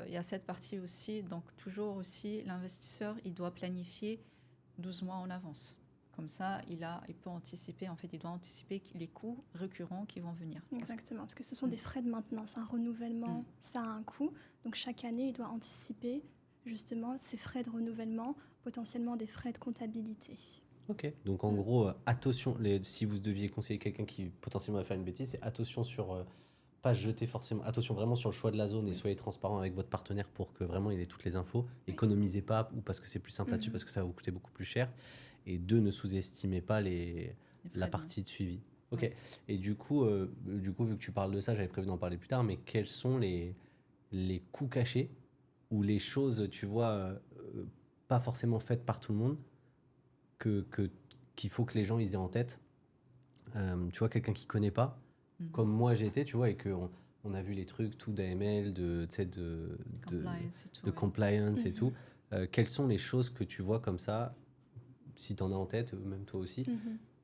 il y a cette partie aussi. Donc, toujours aussi, l'investisseur, il doit planifier 12 mois en avance. Comme ça, il peut anticiper, en fait, il doit anticiper les coûts récurrents qui vont venir. Exactement, parce que ce sont des frais de maintenance. Un renouvellement, ça a un coût. Donc, chaque année, il doit anticiper justement ces frais de renouvellement, potentiellement des frais de comptabilité. Ok, donc en gros, attention, si vous deviez conseiller quelqu'un qui potentiellement va faire une bêtise, c'est attention sur... pas jeter forcément, attention vraiment sur le choix de la zone et soyez transparent avec votre partenaire pour que vraiment il ait toutes les infos. Économisez pas ou parce que c'est plus simple là-dessus, parce que ça va vous coûter beaucoup plus cher. Et deux, ne sous-estimez pas la partie de suivi. Ok. Oui. Et du coup, vu que tu parles de ça, j'avais prévu d'en parler plus tard, mais quels sont les coûts cachés ou les choses, tu vois, pas forcément faites par tout le monde, qu'il faut que les gens ils aient en tête. Tu vois, quelqu'un qui connaît pas, comme moi j'ai été, tu vois, et qu'on a vu les trucs, tout d'AML, de compliance et tout. Quelles sont les choses que tu vois comme ça, si tu en as en tête, même toi aussi,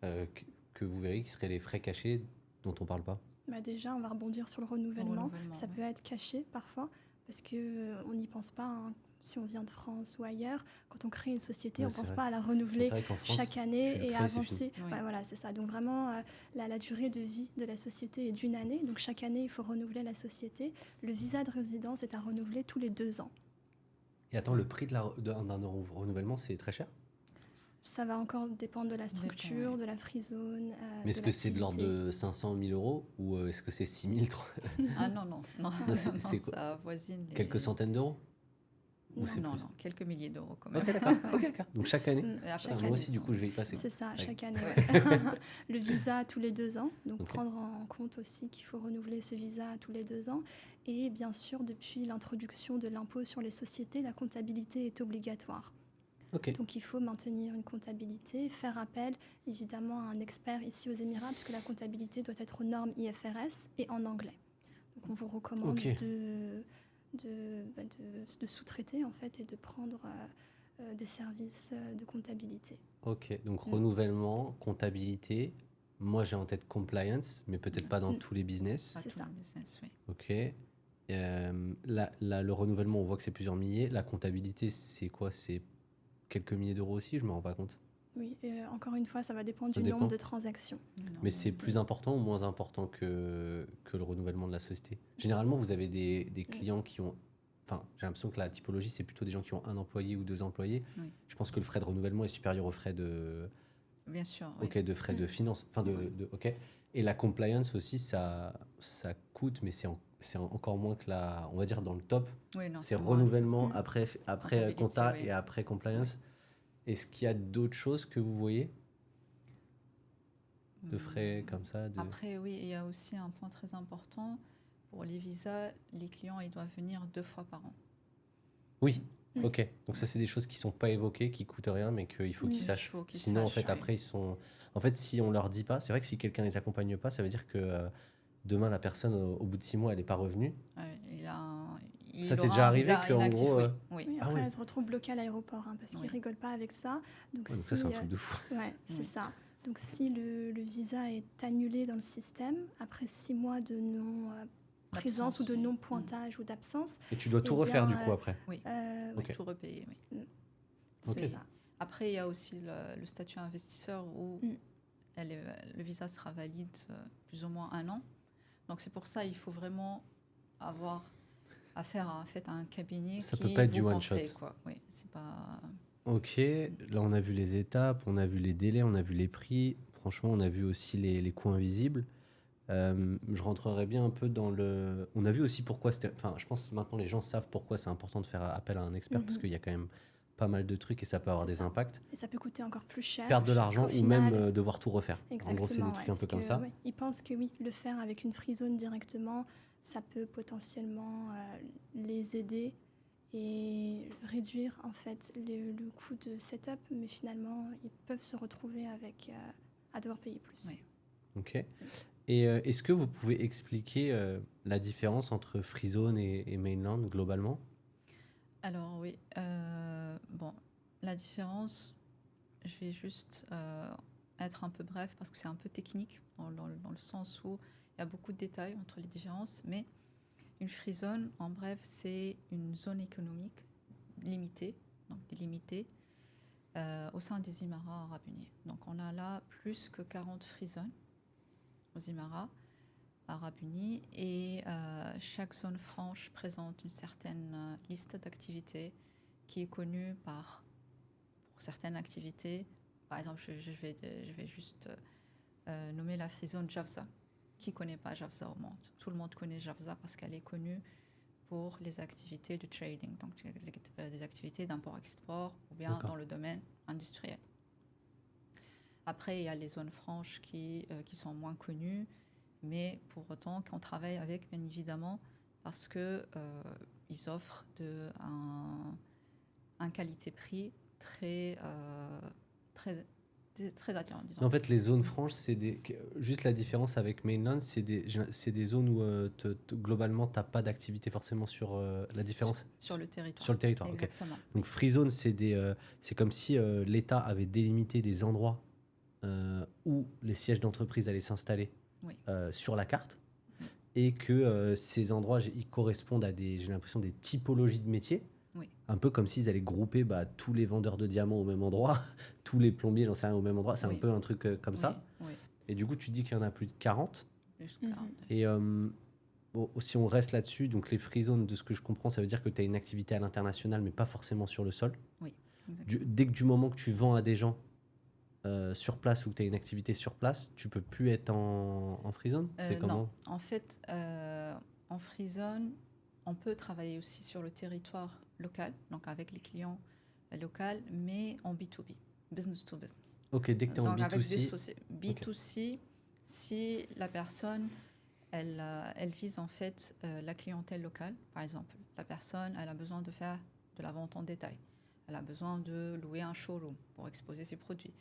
que vous verrez qui seraient les frais cachés dont on parle pas? Déjà, on va rebondir sur le renouvellement. Ça peut être caché parfois parce qu'on n'y pense pas. si on vient de France ou ailleurs, quand on crée une société, Ouais, on ne c'est pense vrai. pas à la C'est renouveler vrai qu'en France, chaque année tu le et crées, c'est avancer. fini. Oui. Ouais, voilà, c'est ça. Donc vraiment, la durée de vie de la société est d'1 année. Donc chaque année, il faut renouveler la société. Le visa de résidence est à renouveler tous les 2 ans. Et attends, le prix d'un renouvellement, c'est très cher? Ça va encore dépendre de la Dépend, structure, oui. de la free zone, Mais est-ce de que c'est de l'ordre l'activité. de 500 000 euros ou est-ce que c'est 6 000, Ah non, non, non, Non, c'est non, c'est quoi? ça avoisine Quelques centaines d'euros? Ou Non. c'est Non, plus? non, quelques milliers d'euros quand même. Ok, d'accord. Ok, d'accord. Donc chaque année? Mm, Et après, Putain, chaque moi année. aussi, du coup, je vais y passer. C'est ça, Ouais. chaque année. Ouais. Ouais. Le visa tous les 2 ans, donc Ok. prendre en compte aussi qu'il faut renouveler ce visa tous les 2 ans. Et bien sûr, depuis l'introduction de l'impôt sur les sociétés, la comptabilité est obligatoire. Ok. Donc il faut maintenir une comptabilité, faire appel évidemment à un expert ici aux Émirats, parce que la comptabilité doit être aux normes IFRS et en anglais. Donc on vous recommande Ok. de sous-traiter en fait et de prendre des services de comptabilité. Ok. Donc Mm. renouvellement, comptabilité. Moi, j'ai en tête compliance, mais peut-être pas dans Mm. tous les business. Pas C'est tout ça. le business, oui. Ok. Le renouvellement, on voit que c'est plusieurs milliers. La comptabilité, c'est quoi? C'est quelques milliers d'euros aussi, je me rends pas compte. Oui, encore une fois, ça va dépendre Ça du nombre dépend. de transactions. Non, Mais c'est plus important ou moins important que le renouvellement de la société? Généralement, vous avez des clients qui ont... Enfin, j'ai l'impression que la typologie, c'est plutôt des gens qui ont 1 employé ou 2 employés. Oui. Je pense que le frais de renouvellement est supérieur au frais de... bien sûr, oui. Ok, de frais de finance. Enfin, Oui. ok. Et la compliance aussi, ça coûte, mais c'est encore moins que la... On va dire dans le top. Oui, non, C'est moins renouvellement, Mm. après Comptabilité, compta oui. et après compliance. Est-ce qu'il y a d'autres choses que vous voyez de frais comme ça Après, oui, il y a aussi un point très important. Pour les visas, les clients, ils doivent venir 2 fois par an. Oui, Mm. ok. Donc ça, c'est des choses qui sont pas évoquées, qui coûtent rien, mais qu'il faut qu'ils Mm. sachent. Il faut qu'ils Sinon, en sachent, fait, oui. après, ils sont... En fait, si on leur dit pas, c'est vrai que si quelqu'un les accompagne pas, ça veut dire que demain, la personne, au bout de 6 mois, elle n'est pas revenue. Ouais, il Ça t'est aura déjà un arrivé visa qu'en inactif, gros... oui. Oui. Oui, Ah après, ouais. elle se retrouve bloquée à l'aéroport parce qu'ils Oui. rigolent pas avec ça. Donc, Ouais, donc ça, c'est un truc de fou. Ouais, c'est Oui. ça. Donc si le visa est annulé dans le système, après 6 mois de non-présence D'absence, ou de oui. non-pointage ou d'absence, Et tu dois tout Eh refaire, du bien, coup, après. Oui, ouais, Ok. tout repayer, oui. c'est Ok. ça. Après, il y a aussi le statut investisseur où Mm. le visa sera valide plus ou moins 1 an. Donc c'est pour ça il faut vraiment avoir affaire à un cabinet Ça qui peut pas être vous du one conseille, shot. quoi. Oui, c'est pas... Ok, là on a vu les étapes, on a vu les délais, on a vu les prix. Franchement, on a vu aussi les coûts invisibles. Je rentrerai bien un peu dans le... On a vu aussi pourquoi c'était... Enfin, je pense que maintenant les gens savent pourquoi c'est important de faire appel à un expert parce Mhm. qu'il y a quand même pas mal de trucs et ça peut avoir C'est des ça. impacts. Et ça peut coûter encore plus cher. Perdre de l'argent qu'au ou même final- devoir tout refaire. Exactement, En gros, c'est des trucs un parce peu comme que, ça. ouais, ils pensent que oui, le faire avec une free zone directement, ça peut potentiellement les aider et réduire en fait le coût de setup, mais finalement, ils peuvent se retrouver avec à devoir payer plus. Oui. Ok. Et est-ce que vous pouvez expliquer la différence entre free zone et mainland globalement? Alors oui, bon, la différence, je vais juste être un peu bref parce que c'est un peu technique dans le sens où il y a beaucoup de détails entre les différences, mais une free zone, en bref, c'est une zone économique limitée, donc délimitée, au sein des Émirats arabes unis. Donc on a là plus que 40 free zones aux Émirats arabes unis et chaque zone franche présente une certaine liste d'activités qui est connue pour certaines activités. Par exemple, je vais juste nommer la free zone Jafza. Qui ne connaît pas Jafza au monde? Tout le monde connaît Jafza parce qu'elle est connue pour les activités de trading, donc des activités d'import-export ou bien D'accord. dans le domaine industriel. Après, il y a les zones franches qui sont moins connues, mais pour autant qu'on travaille avec, bien évidemment, parce que ils offrent un qualité-prix très attirant, disons. En fait, les zones franches, juste la différence avec mainland, c'est des zones où globalement, tu n'as pas d'activité forcément sur la différence Sur le territoire. sur le territoire. Ok. Exactement. Donc free zone, c'est comme si l'État avait délimité des endroits où les sièges d'entreprise allaient s'installer Oui. sur la carte et que ces endroits, ils correspondent à j'ai l'impression, des typologies de métiers. Oui. Un peu comme s'ils allaient grouper tous les vendeurs de diamants au même endroit, tous les plombiers, j'en sais rien, au même endroit. C'est un Oui. peu un truc comme ça. Oui, Et du coup, tu dis qu'il y en a plus de 40. plus que 40. Et si on reste là-dessus, donc les free zones, de ce que je comprends, ça veut dire que tu as une activité à l'international, mais pas forcément sur le sol. Oui, exactement. Dès que du moment que tu vends à des gens sur place ou que tu as une activité sur place, tu peux plus être en free zone. C'est comment? Non, en fait, en free zone, on peut travailler aussi sur le territoire local, donc avec les clients locaux, mais en B2B, business to business. Ok, dès que tu es en Donc avec des B2C. B2C, si la personne, elle vise en fait la clientèle locale, par exemple, la personne, elle a besoin de faire de la vente en détail, elle a besoin de louer un showroom pour exposer ses produits,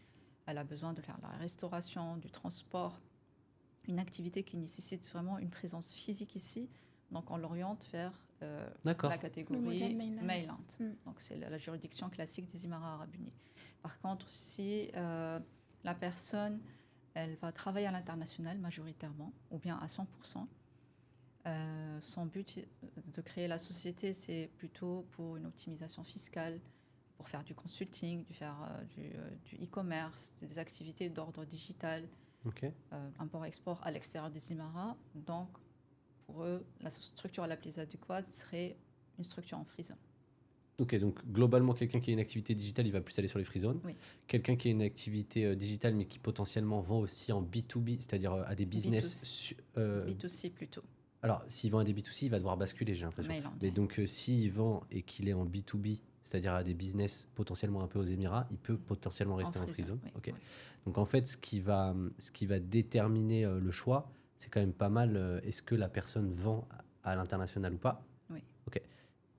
elle a besoin de faire la restauration, du transport, une activité qui nécessite vraiment une présence physique ici. Donc, on l'oriente vers la Le catégorie modèle mainland. mainland. Donc, c'est la juridiction classique des Émirats arabes unis. Par contre, si la personne, elle va travailler à l'international majoritairement, ou bien à 100%, son but de créer la société, c'est plutôt pour une optimisation fiscale, pour faire du consulting, du e-commerce, des activités d'ordre digital, Ok. import-export à l'extérieur des Émirats. Donc, pour eux, la structure la plus adéquate serait une structure en free zone. Ok, donc globalement, quelqu'un qui a une activité digitale, il va plus aller sur les free zones. Oui. Quelqu'un qui a une activité digitale, mais qui potentiellement vend aussi en B2B, c'est-à-dire à des business. B2C plutôt, Alors, s'il vend à des B2C, il va devoir basculer, j'ai l'impression. mainland. Mais Oui. donc, s'il vend et qu'il est en B2B, c'est-à-dire à des business potentiellement un peu aux Émirats, il peut potentiellement rester en free zone. Oui, Ok. oui. Donc, en fait, ce qui va déterminer le choix, c'est quand même pas mal. Est-ce que la personne vend à l'international ou pas? Oui. Ok.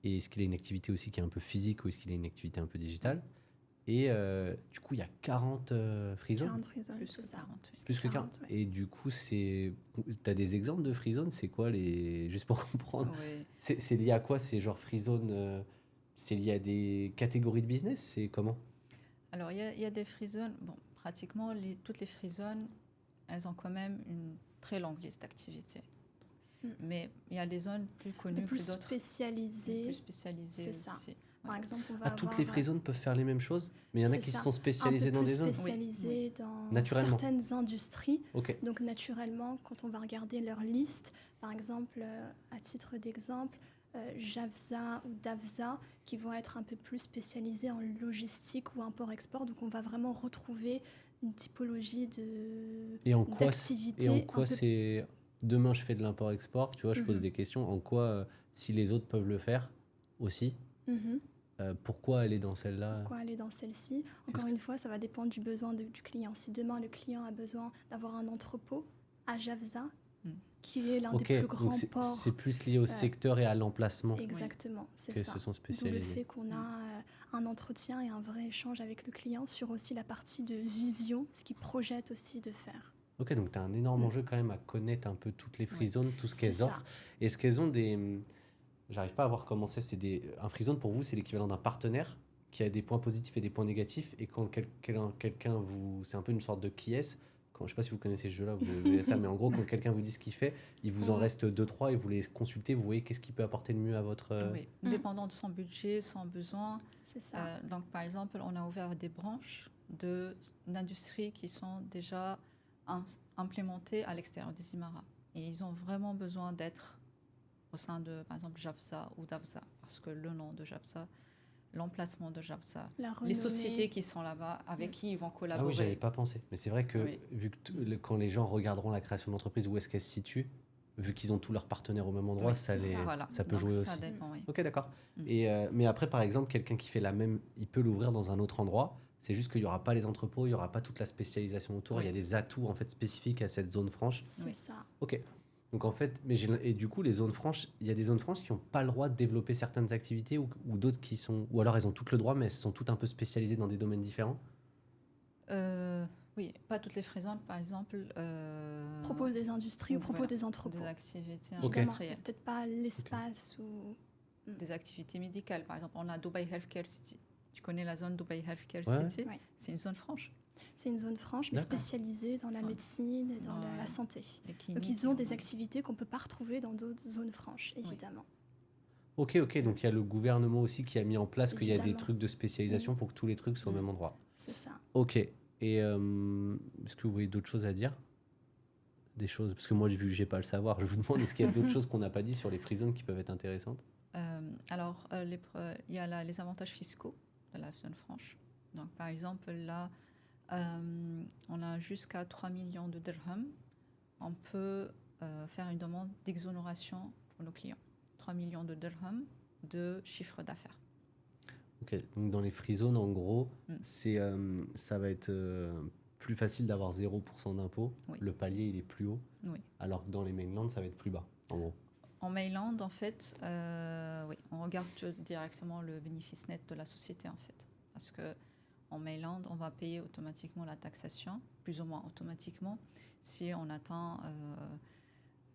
Et est-ce qu'il a une activité aussi qui est un peu physique ou est-ce qu'il a une activité un peu digitale? Et du coup, il y a 40 free zones. 40 free zones, Plus c'est que ça. 40, oui. Plus que 40. 40, ouais. Et du coup, tu as des exemples de free zone? C'est quoi les. Juste pour comprendre. Oui. C'est lié à quoi? C'est genre free zone, c'est lié à des catégories de business? C'est comment? Alors, il y a des free zones. Bon, pratiquement, toutes les free zones, elles ont quand même une très longue liste d'activités. Mais il y a des zones plus connues que plus d'autres. spécialisées. Plus spécialisées C'est ça. aussi. Par Ouais. exemple, on va avoir... Toutes les free zones peuvent faire les mêmes choses? Mais il y en a C'est qui ça. sont spécialisés dans des zones? Spécialisés dans Naturellement. certaines industries. Ok. Donc naturellement, quand on va regarder leur liste, par exemple, à titre d'exemple, Javza ou Davza, qui vont être un peu plus spécialisés en logistique ou import-export. Donc on va vraiment retrouver une typologie Et en quoi d'activité. Et en quoi c'est... Demain, je fais de l'import-export, tu vois, je pose des questions. En quoi, si les autres peuvent le faire aussi, pourquoi aller dans celle-là? Pourquoi aller dans celle-ci? Encore une fois, ça va dépendre du besoin du client. Si demain, le client a besoin d'avoir un entrepôt à Javza, qui est l'un des plus grands ports... C'est plus lié au secteur et à l'emplacement. Exactement, c'est que ça. se sont D'où spécialisés. le fait qu'on a un entretien et un vrai échange avec le client sur aussi la partie de vision, ce qu'il projette aussi de faire. Ok, donc tu as un énorme enjeu quand même à connaître un peu toutes les free zones, tout ce qu'elles offrent. Est-ce qu'elles ont des... J'arrive pas à voir comment c'est. Un free zone, pour vous, c'est l'équivalent d'un partenaire qui a des points positifs et des points négatifs. Et quand quelqu'un vous... C'est un peu une sorte de qui est-ce. Je sais pas si vous connaissez ce jeu-là, vous verrez ça, mais en gros, quand quelqu'un vous dit ce qu'il fait, il vous en reste 2-3 et vous les consultez, vous voyez qu'est-ce qui peut apporter le mieux à votre... Oui, dépendant de son budget, son besoin. C'est ça. Donc, par exemple, on a ouvert des branches d'industries qui sont déjà implémentées à l'extérieur des Émirats. Et ils ont vraiment besoin d'être au sein de, par exemple, Javza ou Davza, parce que le nom de Javza, l'emplacement de Javza, les sociétés qui sont là-bas, avec qui ils vont collaborer. Ah oui, j'avais pas pensé. Mais c'est vrai que vu que quand les gens regarderont la création d'entreprise, où est-ce qu'elle se situe, vu qu'ils ont tous leurs partenaires au même endroit, ça peut jouer aussi. Dépend, oui. Ok, d'accord. Mais après, par exemple, quelqu'un qui fait la même, il peut l'ouvrir dans un autre endroit. C'est juste qu'il n'y aura pas les entrepôts, il n'y aura pas toute la spécialisation autour. Il y a des atouts en fait spécifiques à cette zone franche. C'est ça. Ok. Donc en fait, et du coup, les zones franches, il y a des zones franches qui n'ont pas le droit de développer certaines activités ou d'autres qui sont... Ou alors elles ont toutes le droit, mais elles sont toutes un peu spécialisées dans des domaines différents. Oui, pas toutes les free zones, par exemple. Proposent des industries ou proposent des entrepôts. Des activités industrielles. Peut-être pas l'espace ou... Des activités médicales. Par exemple, on a Dubai Healthcare City. Tu connais la zone Dubai Healthcare City? C'est une zone franche. C'est une zone franche, mais spécialisée dans la médecine et dans la santé. Donc ils ont des activités qu'on ne peut pas retrouver dans d'autres zones franches, évidemment. Ok, donc il y a le gouvernement aussi qui a mis en place qu'il y a des Évidemment. trucs de spécialisation pour que tous les trucs soient au même endroit. C'est ça. Ok. Et est-ce que vous voyez d'autres choses à dire? Des choses, parce que moi, vu que j'ai pas le savoir, je vous demande, est-ce qu'il y a d'autres choses qu'on n'a pas dit sur les free zones qui peuvent être intéressantes? Alors, il y a les avantages fiscaux de la zone franche. Donc, par exemple, là, on a jusqu'à 3 millions de dirhams. On peut faire une demande d'exonération pour nos clients. 3 millions de dirhams de chiffre d'affaires. Ok, donc dans les free zones, en gros, Mm. ça va être plus facile d'avoir 0% d'impôt. Oui. Le palier, il est plus haut. Oui. Alors que dans les mainlands, ça va être plus bas, en gros. En mainland, en fait, oui, on regarde directement le bénéfice net de la société, en fait. Parce que en mainland, on va payer automatiquement la taxation, plus ou moins automatiquement, si on atteint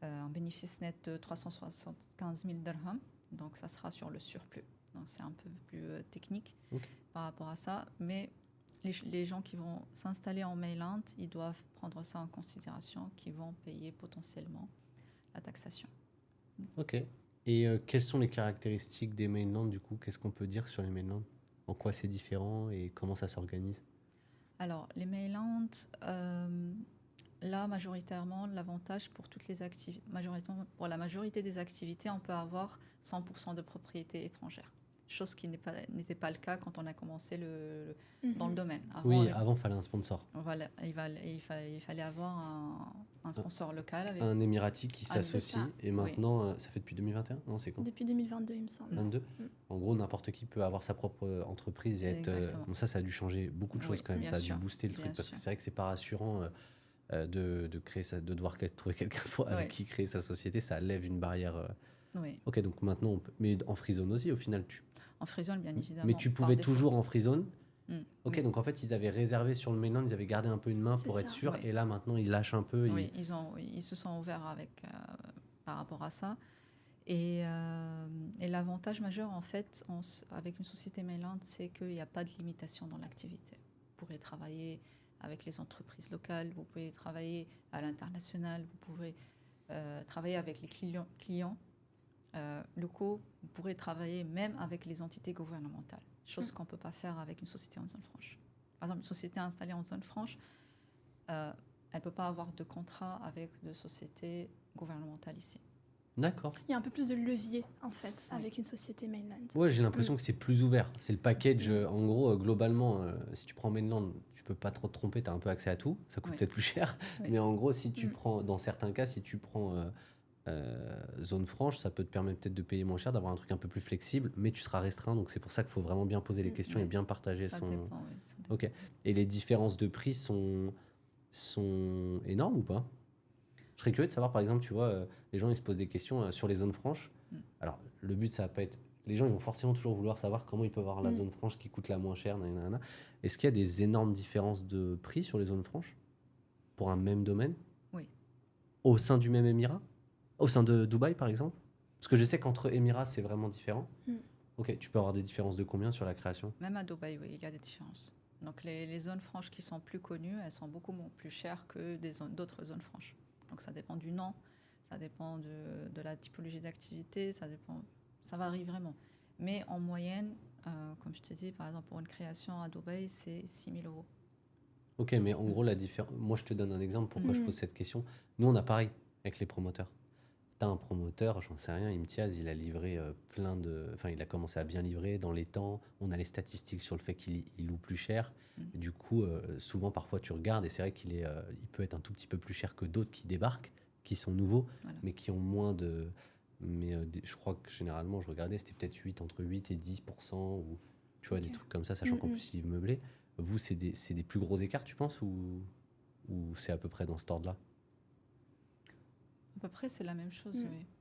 un bénéfice net de 375 000 dirhams. Donc, ça sera sur le surplus. Donc, c'est un peu plus technique par rapport à ça. Mais les gens qui vont s'installer en mainland, ils doivent prendre ça en considération, qu'ils vont payer potentiellement la taxation. Ok. Et quelles sont les caractéristiques des mainlands, du coup? Qu'est-ce qu'on peut dire sur les mainlands? En quoi c'est différent et comment ça s'organise? Alors, les mainlands, là, majoritairement, l'avantage pour toutes les majoritairement, pour la majorité des activités, on peut avoir 100% de propriété étrangère. Chose qui n'était pas le cas quand on a commencé dans le domaine. Avant, il fallait un sponsor. Voilà, il fallait avoir un sponsor local. Avec un Émirati qui s'associe. Et maintenant, ça fait depuis 2021? Non, c'est quand? Depuis 2022, il me semble. 22. En gros, n'importe qui peut avoir sa propre entreprise et être... Bon, ça a dû changer beaucoup de choses quand même. Ça a dû booster le truc parce que c'est vrai que c'est pas rassurant de devoir trouver quelqu'un avec qui créer sa société. Ça lève une barrière. Ok, donc maintenant, mais en free zone aussi, au final, En free zone, bien évidemment. Mais tu pouvais toujours en free zone. Ok, oui. donc en fait, ils avaient réservé sur le mainland, ils avaient gardé un peu une main pour être sûr, et là, maintenant, ils lâchent un peu. Oui, ils se sont ouverts par rapport à ça. Et l'avantage majeur, en fait, avec une société mainland, c'est qu'il n'y a pas de limitation dans l'activité. Vous pourrez travailler avec les entreprises locales, vous pouvez travailler à l'international, vous pouvez travailler avec les clients locaux, vous pourrez travailler même avec les entités gouvernementales, chose qu'on ne peut pas faire avec une société en zone franche. Par exemple, une société installée en zone franche, elle ne peut pas avoir de contrat avec de sociétés gouvernementales ici. D'accord. Il y a un peu plus de levier, en fait, avec une société mainland. Ouais, j'ai l'impression que c'est plus ouvert. C'est le package, en gros, globalement, si tu prends mainland, tu peux pas trop te tromper, tu as un peu accès à tout. Ça coûte peut-être plus cher. Mais en gros, si tu prends, dans certains cas, si tu prends zone franche, ça peut te permettre peut-être de payer moins cher, d'avoir un truc un peu plus flexible, mais tu seras restreint. Donc c'est pour ça qu'il faut vraiment bien poser les questions et bien partager ça son... dépend. Ok. Et les différences de prix sont énormes ou pas? Je serais curieux de savoir, par exemple, tu vois, les gens ils se posent des questions sur les zones franches. Alors, le but, ça va pas être... Les gens, ils vont forcément toujours vouloir savoir comment ils peuvent avoir la zone franche qui coûte la moins chère. Est-ce qu'il y a des énormes différences de prix sur les zones franches pour un même domaine? Oui. Au sein du même émirat? Au sein de Dubaï, par exemple? Parce que je sais qu'entre émirats, c'est vraiment différent. Ok, tu peux avoir des différences de combien sur la création? Même à Dubaï, oui, il y a des différences. Donc, les zones franches qui sont plus connues, elles sont beaucoup plus chères que d'autres zones franches. Donc, ça dépend du nom, ça dépend de la typologie d'activité, ça varie vraiment. Mais en moyenne, comme je te dis, par exemple, pour une création à Dubaï, c'est 6 000 euros. Ok, mais en gros, la différence... Moi, je te donne un exemple pourquoi je pose cette question. Nous, on a pareil avec les promoteurs. T'as un promoteur, j'en sais rien, Imtiaz, il a livré il a commencé à bien livrer dans les temps. On a les statistiques sur le fait qu'il loue plus cher. Et du coup, souvent, parfois, tu regardes et c'est vrai qu'il peut être un tout petit peu plus cher que d'autres qui débarquent, qui sont nouveaux, mais qui ont moins de... Mais je crois que généralement, je regardais, c'était peut-être entre 8 et 10%, ou tu vois, des trucs comme ça, sachant qu'en plus, il meublé. Vous, c'est des plus gros écarts, tu penses, ou c'est à peu près dans cet ordre-là? À peu près, c'est la même chose,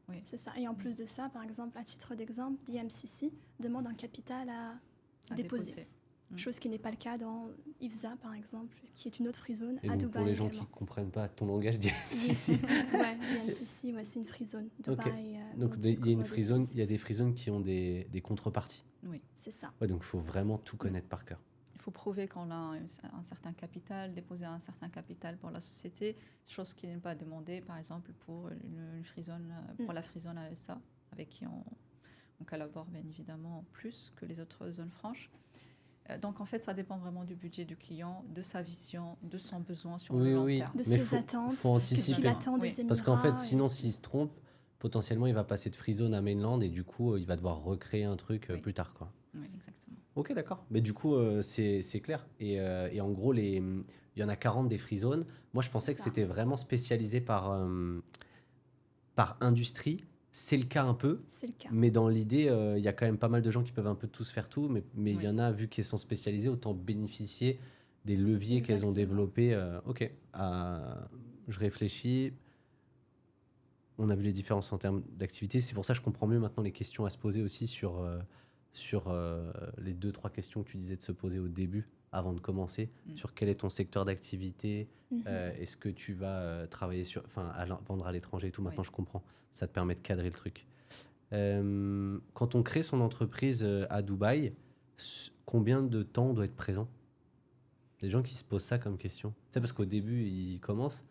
oui. C'est ça. Et en plus de ça, par exemple, à titre d'exemple, DMCC demande un capital à déposer. Chose qui n'est pas le cas dans IFSA, par exemple, qui est une autre free zone à Dubaï. Pour les gens qui ne comprennent pas ton langage, DMCC. DMCC, c'est une free zone. Dubaï, donc il y a une free zone, il y a des free zones qui ont des contreparties. Oui. C'est ça. Ouais, donc il faut vraiment tout connaître par cœur. Il faut prouver qu'on a un certain capital, déposer un certain capital pour la société, chose qui n'est pas demandée, par exemple, pour une free zone, pour la free zone AESA, avec qui On collabore bien évidemment plus que les autres zones franches. Donc en fait, ça dépend vraiment du budget du client, de sa vision, de son besoin sur le long terme. De Mais ses attentes, faut anticiper. qu'est-ce qu'il attend des Émirats. Parce qu'en fait, sinon, s'il se trompe, potentiellement, il va passer de free zone à mainland et du coup, il va devoir recréer un truc plus tard, quoi. Oui, exactement. Ok, d'accord. Mais du coup, c'est clair. Et en gros, il y en a 40 des free zones. Moi, je pensais que c'était vraiment spécialisé par industrie. C'est le cas un peu. C'est le cas. Mais dans l'idée, il y a quand même pas mal de gens qui peuvent un peu tous faire tout. Mais il y en a, vu qu'elles sont spécialisées, autant bénéficier des leviers qu'elles ont développés. Ok. Je réfléchis. On a vu les différences en termes d'activité. C'est pour ça que je comprends mieux maintenant les questions à se poser aussi sur les 2-3 questions que tu disais de se poser au début, avant de commencer, sur quel est ton secteur d'activité, est-ce que tu vas travailler vendre à l'étranger et tout. Maintenant, je comprends. Ça te permet de cadrer le truc. Quand on crée son entreprise à Dubaï, combien de temps on doit être présent? Les gens qui se posent ça comme question. Tu sais, parce qu'au début, ils commencent.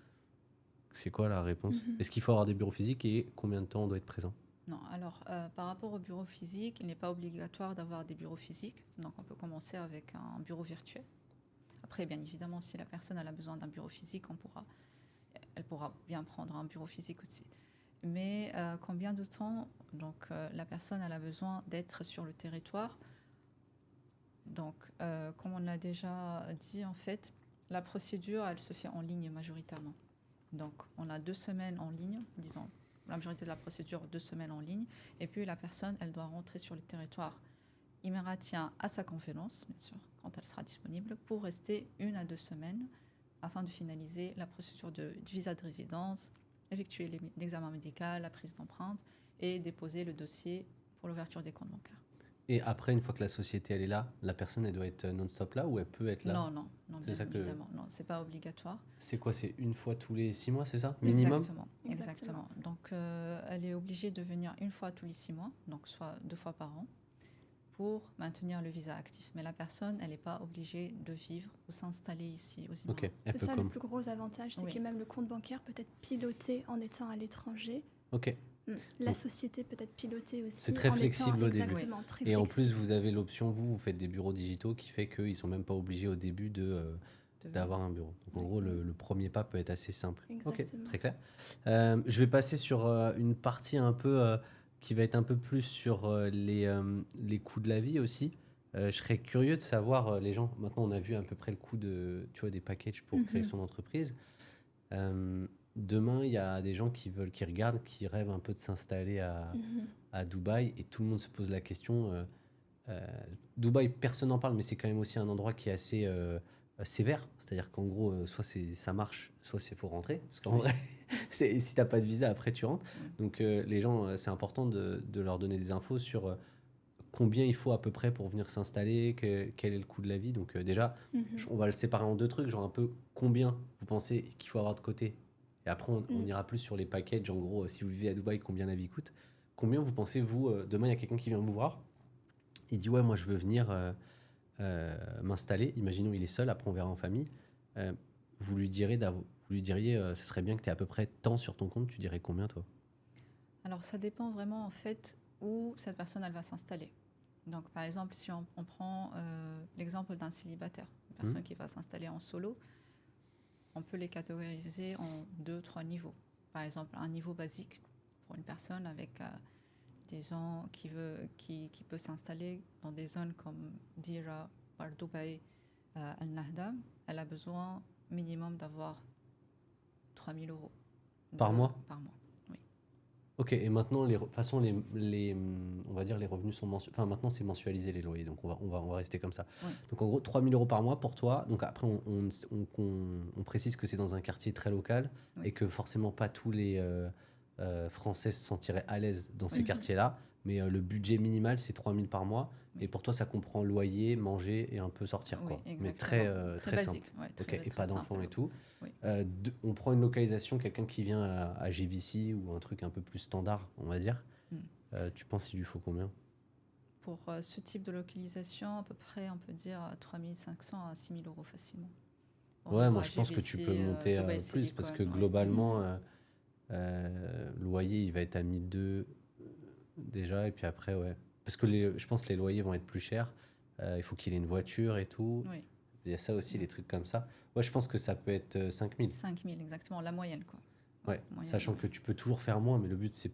C'est quoi la réponse? Est-ce qu'il faut avoir des bureaux physiques et combien de temps on doit être présent? Non, alors par rapport au bureau physique, il n'est pas obligatoire d'avoir des bureaux physiques. Donc on peut commencer avec un bureau virtuel. Après, bien évidemment, si la personne a besoin d'un bureau physique, elle pourra bien prendre un bureau physique aussi. Mais combien de temps la personne a besoin d'être sur le territoire? Donc, comme on l'a déjà dit, en fait, la procédure, elle se fait en ligne majoritairement. Donc, on a 2 semaines en ligne, disons, la majorité de la procédure, 2 semaines en ligne. Et puis, la personne, elle doit rentrer sur le territoire émiratien à sa convenance, bien sûr, quand elle sera disponible, pour rester 1 à 2 semaines afin de finaliser la procédure de visa de résidence, effectuer l'examen médical, la prise d'empreinte et déposer le dossier pour l'ouverture des comptes bancaires. Et après, une fois que la société elle est là, la personne elle doit être non-stop là ou elle peut être là? Non, bien évidemment. Non, c'est pas obligatoire. C'est quoi? C'est une fois tous les 6 mois, c'est ça? Minimum? Exactement. Donc, elle est obligée de venir 1 fois tous les 6 mois, donc soit 2 fois par an, pour maintenir le visa actif. Mais la personne, elle n'est pas obligée de vivre ou s'installer ici aux Émirats. Okay. C'est ça le plus gros avantage, c'est que même le compte bancaire peut être piloté en étant à l'étranger. Ok. La société peut être pilotée aussi. C'est très flexible au début. Et en plus, vous avez l'option, vous faites des bureaux digitaux qui fait qu'ils ne sont même pas obligés au début d'avoir un bureau. Donc en gros, le premier pas peut être assez simple. Exactement. Ok, très clair. Je vais passer sur une partie un peu qui va être un peu plus sur les coûts de la vie aussi. Je serais curieux de savoir, les gens, maintenant on a vu à peu près le coût des packages pour créer son entreprise. Demain, il y a des gens qui regardent, qui rêvent un peu de s'installer à Dubaï et tout le monde se pose la question. Dubaï, personne n'en parle, mais c'est quand même aussi un endroit qui est assez sévère. C'est-à-dire qu'en gros, soit ça marche, soit il faut rentrer. Parce qu'en vrai, si tu n'as pas de visa, après tu rentres. Donc les gens, c'est important de leur donner des infos sur combien il faut à peu près pour venir s'installer, quel est le coût de la vie. Donc déjà, on va le séparer en 2 trucs, genre un peu combien vous pensez qu'il faut avoir de côté. Et après, on ira plus sur les packages. En gros, si vous vivez à Dubaï, combien la vie coûte? Combien vous pensez, vous, demain, il y a quelqu'un qui vient vous voir. Il dit, ouais, moi, je veux venir m'installer. Imaginons, il est seul. Après, on verra en famille. Vous lui diriez, ce serait bien que tu aies à peu près tant sur ton compte. Tu dirais combien, toi? Alors, ça dépend vraiment, en fait, où cette personne, elle va s'installer. Donc, par exemple, si on prend l'exemple d'un célibataire, une personne qui va s'installer en solo, on peut les catégoriser en 2-3 niveaux. Par exemple, un niveau basique pour une personne avec des gens qui peut s'installer dans des zones comme Dira, Bar Dubaï, Al-Nahda. Elle a besoin minimum d'avoir 3 000 euros. Par mois? Par mois, oui. Ok, et maintenant, on va dire les revenus sont mensualisés. Enfin, maintenant, c'est mensualisé les loyers, donc on va rester comme ça. Oui. Donc, en gros, 3 000 euros par mois pour toi. Donc, après, on précise que c'est dans un quartier très local et que forcément, pas tous les Français se sentiraient à l'aise dans ces quartiers-là. Mais le budget minimal, c'est 3 000 par mois. Oui. Et pour toi, ça comprend loyer, manger et un peu sortir. Oui, quoi. Mais très basique. Simple. Ouais, très et pas d'enfants et tout. Oui. On prend une localisation, quelqu'un qui vient à GVC ou un truc un peu plus standard, on va dire. Tu penses qu'il lui faut combien? Pour ce type de localisation, à peu près, on peut dire 3 500 à 6 000 euros facilement. Ouais, moi je pense que tu peux monter plus parce que globalement, le loyer il va être à 1 200, déjà, et puis après, ouais. Parce que je pense que les loyers vont être plus chers. Il faut qu'il ait une voiture et tout. Oui, Il y a ça aussi, les trucs comme ça. Ouais, je pense que ça peut être 5 000. 5 000 exactement, la moyenne, quoi. Ouais, Moyenne, sachant ouais. que tu peux toujours faire moins, mais le but, c'est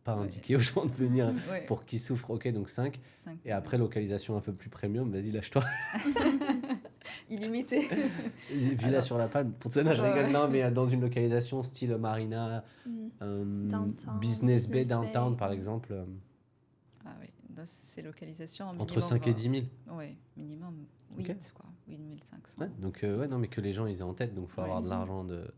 pas Ouais. indiquer aux gens de venir Ouais, pour qu'ils souffrent. Ok, donc 5. 5 Et après, localisation un peu plus premium, vas-y, lâche-toi. illimité. Villa Alors- sur la Palme. Pour ça, non, je Ouais, rigole. ouais. Non, mais dans une localisation style Marina, Downtown, Business Bay, Business Downtown, Bay. par exemple, Ah oui, donc c'est localisation entre 5 et 10 000. Oui, minimum 8, quoi. 8 500. Ouais, donc, ouais, non, mais que les gens ils aient en tête. Donc, il faut Ouais. avoir de l'argent De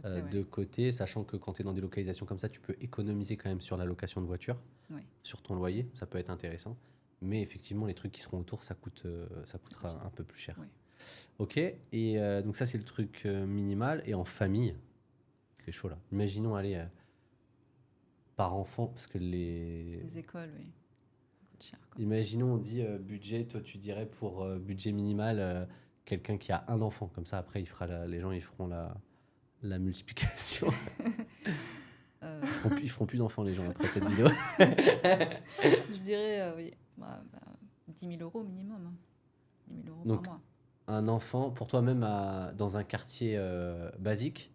côté, ouais. de côté, sachant que quand tu es dans des localisations comme ça, tu peux économiser quand même sur la location de voiture, Oui. sur ton loyer. Ça peut être intéressant. Mais effectivement, les trucs qui seront autour, ça coûtera un peu plus cher. Oui. Ok, et donc ça, c'est le truc minimal. Et en famille, c'est chaud là. Imaginons aller par enfant, parce que Les écoles, oui. Ça coûte cher, quoi. Imaginons, on dit budget, toi tu dirais pour budget minimal, quelqu'un qui a un enfant. Comme ça, après, les gens ils feront la multiplication. Ils feront plus d'enfants, les gens, après cette vidéo. Je dirais, oui, 10 000 euros minimum. Hein. 10 000 euros Donc, par mois. Un enfant, pour toi-même, dans un quartier basique,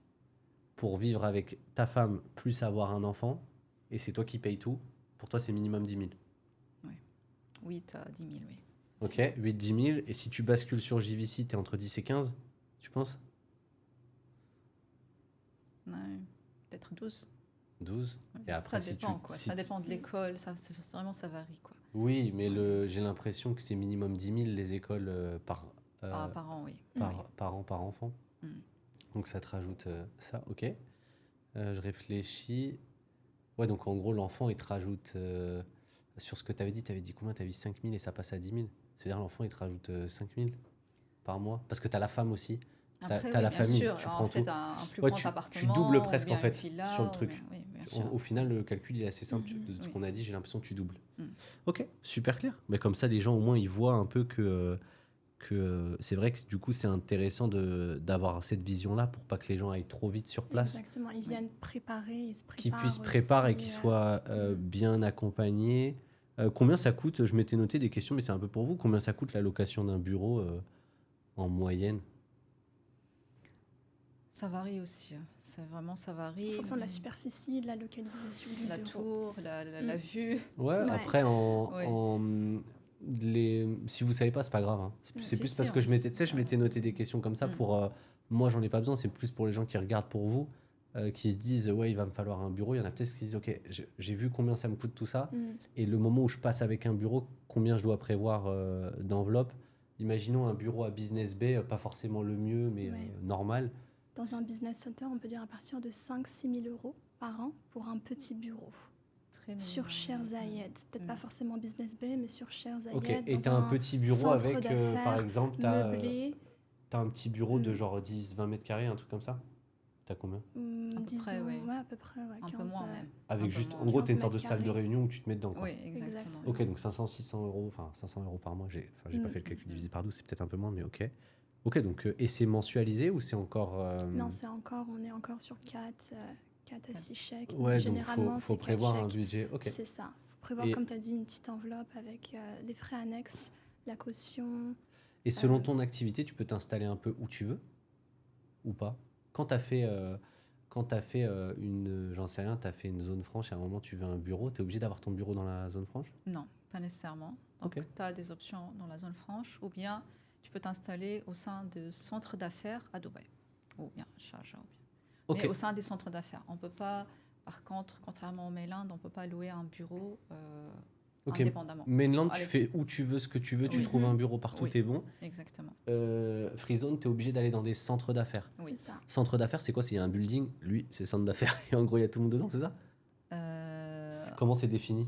pour vivre avec ta femme plus avoir un enfant, et c'est toi qui payes tout, pour toi, c'est minimum 10 000. 8 à 10 000, oui. Ok, 8-10 000. Et si tu bascules sur JVC, t'es entre 10 et 15, tu penses? Ouais, peut-être 12. 12. Ouais. Et après, ça si dépend, tu- quoi. si- Ça dépend de l'école, vraiment, ça varie, quoi. Oui, mais j'ai l'impression que c'est minimum 10 000 les écoles par Par an, oui. par an, par enfant. Mm. Donc ça te rajoute ça, ok. Je réfléchis. Ouais, donc en gros, l'enfant, il te rajoute, sur ce que tu avais dit combien? Tu avais dit 5 000 et ça passe à 10 000. C'est-à-dire l'enfant, il te rajoute 5 000 par mois. Parce que tu as la femme aussi. Après, t'as la bien famille, sûr. tu Alors, prends en fait, tout. un plus Ouais, grand tu appartement. doubles ou presque, bien en fait, une villa, sur le ou truc. bien- oui, bien sûr. Au final, le calcul, il est assez simple. De ce Oui. qu'on a dit, j'ai l'impression que tu doubles. Mm. Ok, super clair. Mais comme ça, les gens, au moins, ils voient un peu que c'est vrai que du coup, c'est intéressant d'avoir cette vision-là pour pas que les gens aillent trop vite sur place. Exactement, ils viennent préparer, ils se préparent. Qu'ils puissent préparer et qu'ils soient bien accompagnés. Combien ça coûte? Je m'étais noté des questions, mais c'est un peu pour vous. Combien ça coûte la location d'un bureau en moyenne? Ça varie aussi. Hein. Ça varie. En fonction de la superficie, de la localisation du La bureau. tour, la vue. Ouais, Ouais. après, Ouais. si vous savez pas, c'est pas grave. Hein. C'est Si, plus si, parce que je m'étais noté des questions comme ça Mm. pour. Moi, j'en ai pas besoin. C'est plus pour les gens qui regardent pour vous, qui se disent ouais, il va me falloir un bureau. Il y en a peut-être qui se disent ok, j'ai vu combien ça me coûte tout ça. Et le moment où je passe avec un bureau, combien je dois prévoir d'enveloppe. Imaginons un bureau à Business Bay, pas forcément le mieux, mais Ouais. normal. Dans un business center, on peut dire à partir de 5-6 000 euros par an pour un petit bureau. Très Sur mignon. Cher Zayed. Peut-être pas forcément Business Bay, mais sur Cher Zayed. Ok, et dans tu as un petit bureau centre avec, par d'affaires exemple, tu as meublé. un petit bureau de Mm. genre 10-20 mètres carrés, un truc comme ça. Tu as combien? À peu Disons, près, ouais. ouais, à peu près, ouais, Un 15, peu moins même. Avec Un peu juste, moins. en gros, tu as une 15 sorte de salle de mètres carrés. réunion où tu te mets dedans. Quoi. Oui, exactement. Exactement. Ok, donc 500-600 euros, enfin 500 euros par mois. J'ai pas Mm. fait le calcul divisé par 12, c'est peut-être un peu moins, mais ok. Ok, donc, et c'est mensualisé ou c'est encore. Non, on est encore sur 4 à 6 chèques. Ouais, donc Généralement, faut c'est 4 prévoir un chèques. budget. Ok. C'est ça. Il faut prévoir, Et- comme tu as dit, une petite enveloppe avec les frais annexes, la caution. Et selon ton activité, tu peux t'installer un peu où tu veux ou pas? Quand tu as fait, j'en sais rien, tu as fait une zone franche et à un moment tu veux un bureau, tu es obligé d'avoir ton bureau dans la zone franche? Non, pas nécessairement. Donc, Ok. tu as des options dans la zone franche, ou bien tu peux t'installer au sein de centres d'affaires à Dubaï, ou bien Sharjah. Ok. Mais au sein des centres d'affaires. On peut pas, par contre, contrairement au mainland, on ne peut pas louer un bureau Ok. indépendamment. Mainland, tu Avec- fais où tu veux, ce que tu veux, tu Oui. trouves un bureau partout, Oui. t'es bon. Exactement. Freezone, tu es obligé d'aller dans des centres d'affaires. Oui. C'est ça. Centre d'affaires, c'est quoi? S'il y a un building, lui, c'est centre d'affaires. Et en gros, il y a tout le monde dedans, c'est ça? Comment c'est défini?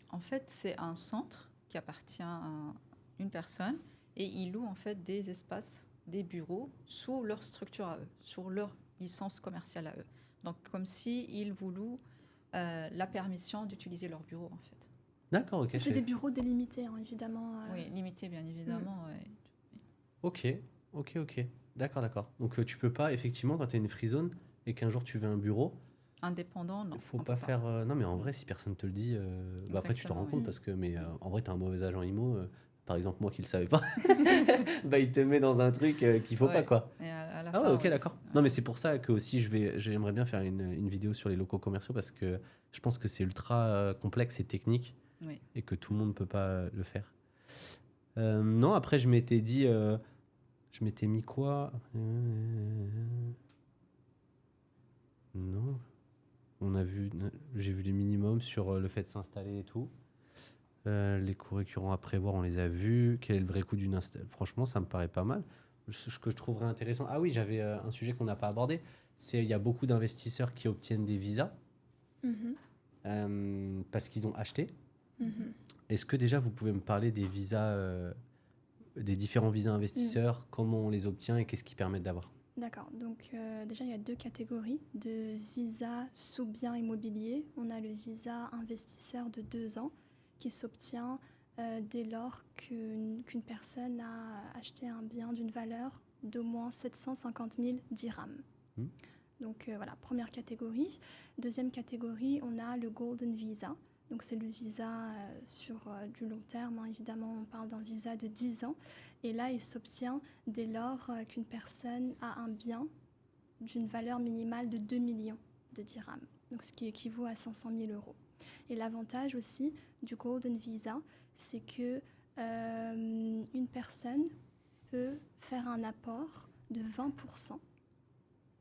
En fait, c'est un centre qui appartient à une personne et ils louent en fait des espaces, des bureaux sous leur structure à eux, sur leur licence commerciale à eux. Donc, comme s'ils vous louent la permission d'utiliser leur bureau en fait. D'accord, ok. C'est des bureaux délimités, hein, évidemment. Oui, limité bien évidemment. ouais. Ok. D'accord. Donc tu peux pas, effectivement, quand tu as une free zone et qu'un jour tu veux un bureau, Indépendant, non. Il faut on pas peut faire. Non, mais en vrai, si personne te le dit, bah après, tu t'en rends Exactement, compte oui. parce que, mais en vrai, tu as un mauvais agent IMO. Par exemple, moi qui le savais pas, bah il te met dans un truc qu'il faut pas, Ouais. quoi. Et à la Ah ouais, fin, ok, ouais. d'accord. Non, mais c'est pour ça que aussi j'aimerais bien faire une vidéo sur les locaux commerciaux parce que je pense que c'est ultra complexe et technique Oui. et que tout le monde peut pas le faire. Non, après, je m'étais dit, je m'étais mis quoi? Non, j'ai vu les minimums sur le fait de s'installer et tout. Les coûts récurrents à prévoir, on les a vus. Quel est le vrai coût d'une installation? Franchement, ça me paraît pas mal. Ce que je trouverais intéressant. Ah oui, j'avais un sujet qu'on n'a pas abordé. C'est il y a beaucoup d'investisseurs qui obtiennent des visas Mhm, parce qu'ils ont acheté. mhm. Est-ce que déjà vous pouvez me parler des visas, des différents visas investisseurs, comment on les obtient et qu'est-ce qu'ils permettent d'avoir? D'accord. Donc déjà, il y a 2 catégories de visa sous bien immobilier. On a le visa investisseur de 2 ans qui s'obtient dès lors qu'une personne a acheté un bien d'une valeur d'au moins 750 000 dirhams. Hmm. Donc voilà, première catégorie. Deuxième catégorie, on a le Golden Visa. Donc c'est le visa sur du long terme, hein. Évidemment, on parle d'un visa de 10 ans. Et là, il s'obtient dès lors qu'une personne a un bien d'une valeur minimale de 2 millions de dirhams, donc ce qui équivaut à 500 000 euros. Et l'avantage aussi du Golden Visa, c'est que une personne peut faire un apport de 20%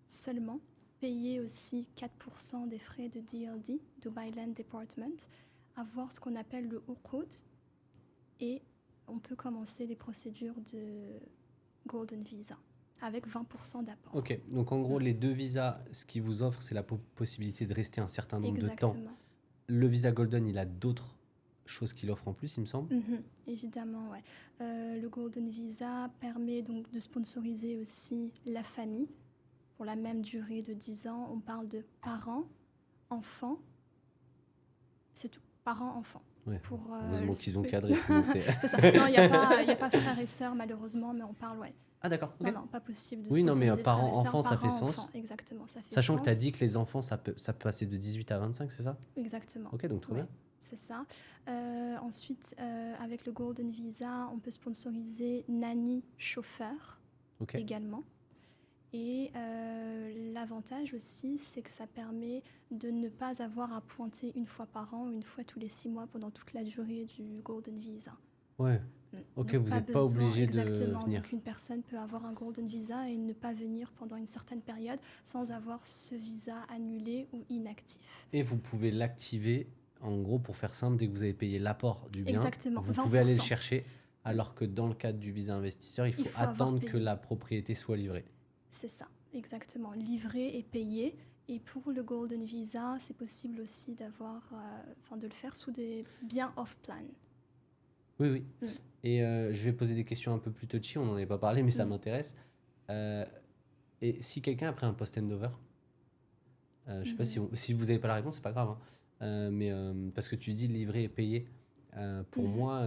seulement, payer aussi 4% des frais de DLD, Dubai Land Department, avoir ce qu'on appelle le Uqud, et on peut commencer les procédures de Golden Visa avec 20% d'apport. Ok, donc en gros, les deux visas, ce qu'ils vous offrent, c'est la possibilité de rester un certain nombre de temps. Exactement. Le visa Golden, il a d'autres choses qu'il offre en plus, il me semble. Évidemment, ouais. Le Golden Visa permet donc de sponsoriser aussi la famille pour la même durée de 10 ans. On parle de parents, enfants, c'est tout. Parents, enfants. Ouais. Pour, Heureusement le qu'ils ont spé- cadré, sinon c'est... C'est ça. Non, il n'y a pas frères et sœurs malheureusement, mais on parle, ouais. Ah d'accord, ok. Non, pas possible de Oui, non, mais sponsoriser frères et sœurs. parents-enfants, ça fait Parents, sens. enfants, exactement, ça fait Sachant sens. que tu as dit que les enfants, ça peut passer de 18 à 25, c'est ça? Exactement. Ok, donc très Ouais. bien. C'est ça. Ensuite, avec le Golden Visa, on peut sponsoriser nanny, chauffeur Ok. également. Et l'avantage aussi, c'est que ça permet de ne pas avoir à pointer une fois par an, une fois tous les 6 mois pendant toute la durée du Golden Visa. Ouais. Ok, Donc, vous n'êtes pas besoin, obligé de exactement. venir. Donc une personne peut avoir un Golden Visa et ne pas venir pendant une certaine période sans avoir ce visa annulé ou inactif. Et vous pouvez l'activer, en gros, pour faire simple, dès que vous avez payé l'apport du bien, Exactement, vous pouvez aller le 20%. chercher, alors que dans le cadre du visa investisseur, il faut avoir attendre que payé. la propriété soit livrée. C'est ça, exactement. Livré et payé. Et pour le Golden Visa, c'est possible aussi d'avoir, de le faire sous des biens off-plan. Oui, oui. Mm. Et je vais poser des questions un peu plus touchy, on n'en avait pas parlé, mais ça m'intéresse. Et si quelqu'un a pris un post-handover, je sais pas si vous n'avez pas la réponse, c'est pas grave, hein. Mais parce que tu dis livrer et payer. Pour moi,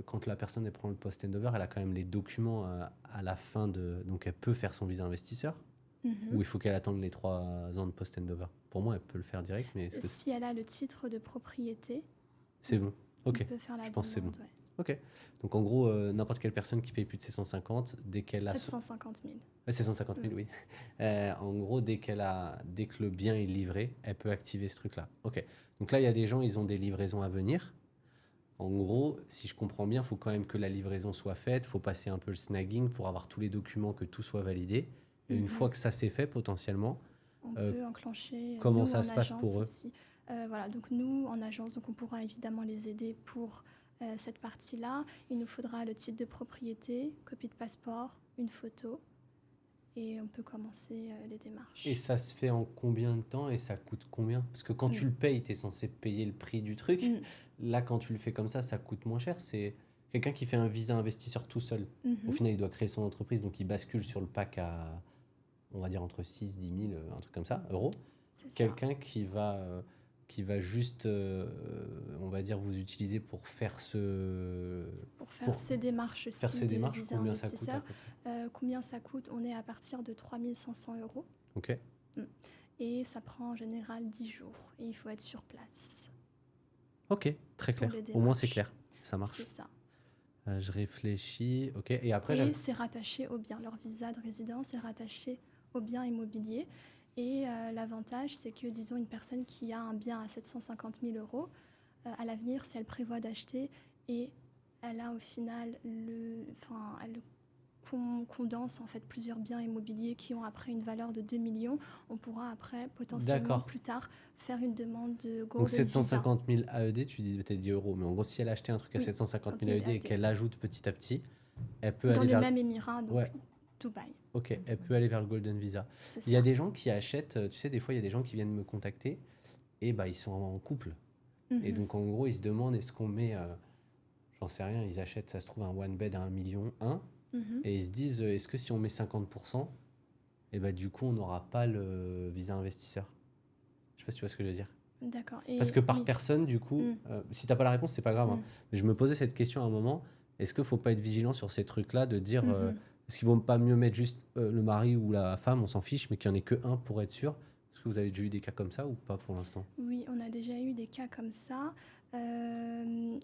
quand la personne elle prend le post-handover, elle a quand même les documents à la fin de... Donc elle peut faire son visa investisseur, ou il faut qu'elle attende les 3 ans de post-handover. Pour moi, elle peut le faire direct, mais est-ce que Si elle a le titre de propriété, c'est bon? Ok, on peut faire la je pense que c'est bon. demande. Ouais. Ok. Donc en gros, n'importe quelle personne qui paye plus de 750, dès qu'elle a... 750 000. 750 000, oui. En gros, dès que le bien est livré, elle peut activer ce truc-là. Ok. Donc là, il y a des gens, ils ont des livraisons à venir. En gros, si je comprends bien, il faut quand même que la livraison soit faite. Il faut passer un peu le snagging pour avoir tous les documents, que tout soit validé. Et une fois que ça s'est fait, potentiellement, On peut enclencher. comment nous, ça en se passe agence pour eux? aussi. Voilà, donc nous, en agence, donc on pourra évidemment les aider pour cette partie-là. Il nous faudra le titre de propriété, copie de passeport, une photo. Et on peut commencer les démarches. Et ça se fait en combien de temps et ça coûte combien? Parce que quand tu le payes, tu es censé payer le prix du truc. Là, quand tu le fais comme ça coûte moins cher. C'est quelqu'un qui fait un visa investisseur tout seul. Au final, il doit créer son entreprise, donc il bascule sur le pack à, on va dire, entre 6 10 000, un truc comme ça, euros. C'est ça. Quelqu'un qui va juste, on va dire, vous utiliser pour faire ces démarches aussi. Faire ces démarches, visa combien ça coûte à investisseur. peu près? Combien ça coûte? On est à partir de 3 500 euros. Ok. et ça prend en général 10 jours et il faut être sur place. Ok, très Pour clair. les Au moins, c'est démarches. clair. Ça marche. C'est ça. Je réfléchis. Ok, et après, Et c'est rattaché au bien. Leur visa de résidence est rattaché au bien immobilier. Et l'avantage, c'est que, disons, une personne qui a un bien à 750 000 euros, à l'avenir, si elle prévoit d'acheter et elle a au final elle condense en fait plusieurs biens immobiliers qui ont après une valeur de 2 millions, on pourra après potentiellement D'accord. plus tard faire une demande de Donc Golden Visa. 750 000 AED, tu dis peut-être 10 euros, mais en gros, si elle a acheté un truc à Oui, 750 000 50 000 AED et AED. qu'elle ajoute petit à petit, elle peut Dans aller le vers... même émirat, donc Ouais, Dubaï. ok, elle peut aller vers le Golden Visa. C'est Il y a ça. des gens qui achètent, tu sais, des fois, il y a des gens qui viennent me contacter et bah, ils sont en couple. Et Mhm. donc, en gros, ils se demandent est-ce qu'on met, j'en sais rien, ils achètent, ça se trouve, un one bed à 1,1 million Mhm. et ils se disent est-ce que si on met 50%, et bah, du coup, on n'aura pas le visa investisseur. Je sais pas si tu vois ce que je veux dire. D'accord. Parce Et que par oui. personne, du coup, Mm. si t'as pas la réponse, c'est pas grave, hein. Mm. Mais je me posais cette question à un moment. Est-ce qu'il faut pas être vigilant sur ces trucs-là, de dire, Mhm. est-ce qu'il vaut pas mieux mettre juste le mari ou la femme, on s'en fiche, mais qu'il n'y en ait que un pour être sûr? Est-ce que vous avez déjà eu des cas comme ça ou pas pour l'instant? Oui, on a déjà eu des cas comme ça.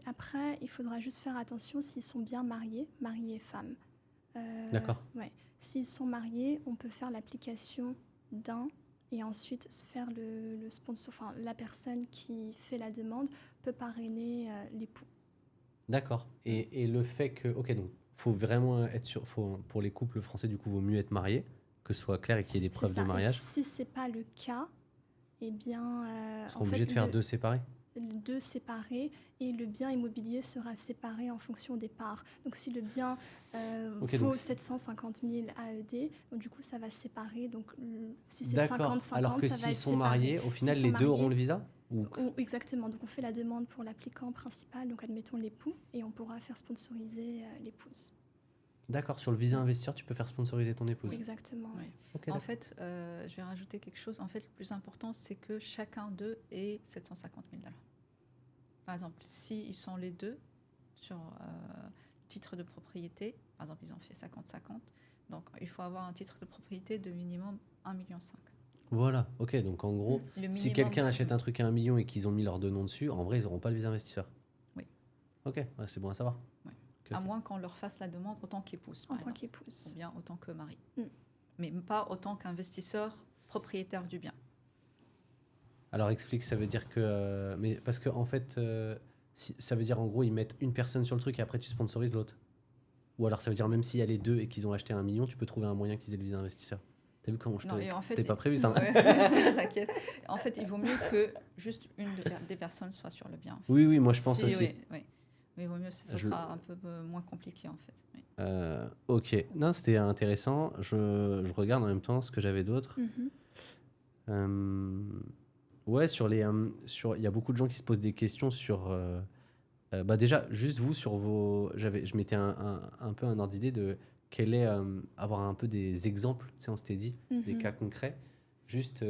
Après, il faudra juste faire attention s'ils sont bien mariés, mari et femme. D'accord. Ouais. S'ils sont mariés, on peut faire l'application d'un et ensuite faire le sponsor. Enfin, la personne qui fait la demande peut parrainer l'époux. D'accord. Et le fait que, ok, donc faut vraiment être sûr, pour les couples français, du coup, vaut mieux être marié, que ce soit clair et qu'il y ait des C'est preuves de ça. Et mariage. si c'est pas le cas, eh bien, Ils seront en fait, obligés de faire deux séparés. deux séparés et le bien immobilier sera séparé en fonction des parts. Donc si le bien Ok, vaut donc 750 000 AED, donc du coup ça va se séparer. Donc si c'est d'accord. Alors 50-50, que ça va s'ils être sont séparé. mariés, au S'ils final, sont les deux auront mariés, le visa? Ou... exactement. Donc on fait la demande pour l'applicant principal, donc admettons l'époux, et on pourra faire sponsoriser l'épouse. D'accord, sur le visa investisseur, tu peux faire sponsoriser ton épouse. Exactement. Oui. Ok, En d'accord. fait, je vais rajouter quelque chose. En fait, le plus important, c'est que chacun d'eux ait 750 000 $. Par exemple, s'ils sont les deux sur titre de propriété, par exemple, ils ont fait 50-50, donc il faut avoir un titre de propriété de minimum 1,5 million. Voilà, ok, donc en gros, Le si minimum, quelqu'un achète un truc à 1 million et qu'ils ont mis leurs deux noms dessus, en vrai, ils n'auront pas le visa investisseur. Oui. Ok, ouais, c'est bon à savoir. Oui. Ok, À ok. moins qu'on leur fasse la demande autant qu'épouse, En par tant exemple, ou qu'épouse. bien autant que mari. Mm. Mais pas autant qu'investisseur propriétaire du bien. Alors explique, ça veut dire que... mais parce que en fait, ça veut dire en gros, ils mettent une personne sur le truc et après tu sponsorises l'autre. Ou alors ça veut dire même s'il y a les deux et qu'ils ont acheté 1 million, tu peux trouver un moyen qu'ils aient le visa investisseur. T'as vu comment je te... Non, et en fait, C'était pas prévu ça. Ouais, t'inquiète. En fait, il vaut mieux que juste des personnes soit sur le bien. En fait. Oui, oui, moi je pense aussi. Oui, oui. Mais il vaut mieux, ça Je- sera un peu moins compliqué en fait. Oui. Ok, non, c'était intéressant. Je regarde en même temps ce que j'avais d'autre. Mhm. Ouais, il y a beaucoup de gens qui se posent des questions sur... bah déjà, juste vous, sur vos... Je m'étais un peu un ordre d'idée de quel est... avoir un peu des exemples, tu sais, on s'était dit, des Mhm. cas concrets. Juste,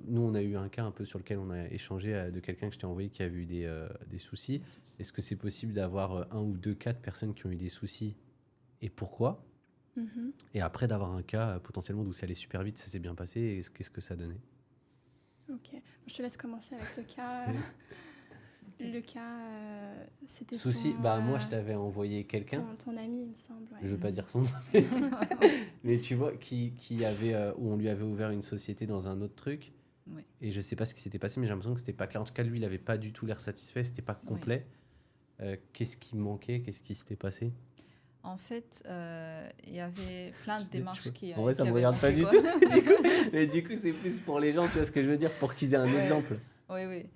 nous, on a eu un cas un peu sur lequel on a échangé de quelqu'un que je t'ai envoyé qui a eu des soucis. Est-ce que c'est possible d'avoir un ou deux cas de personnes qui ont eu des soucis et pourquoi? Mhm. Et après, d'avoir un cas potentiellement d'où ça allait super vite, ça s'est bien passé, et qu'est-ce que ça donnait? Ok. Je te laisse commencer avec le cas. Le cas, c'était Souci, ton, bah moi je t'avais envoyé quelqu'un, ton ami, il me semble. Ouais. je veux pas dire son nom, mais tu vois, qui avait, où on lui avait ouvert une société dans un autre truc, Oui. et je sais pas ce qui s'était passé, mais j'ai l'impression que c'était pas clair. En tout cas, lui, il avait pas du tout l'air satisfait, c'était pas complet. Qu'est-ce qui manquait? Qu'est-ce qui s'était passé? En fait, il y avait plein de démarches qui. En vrai, ça qui me avaient regarde pas manqué, du quoi. tout. Du coup, mais du coup, c'est plus pour les gens, tu vois ce que je veux dire, pour qu'ils aient un Ouais. exemple. Oui, oui.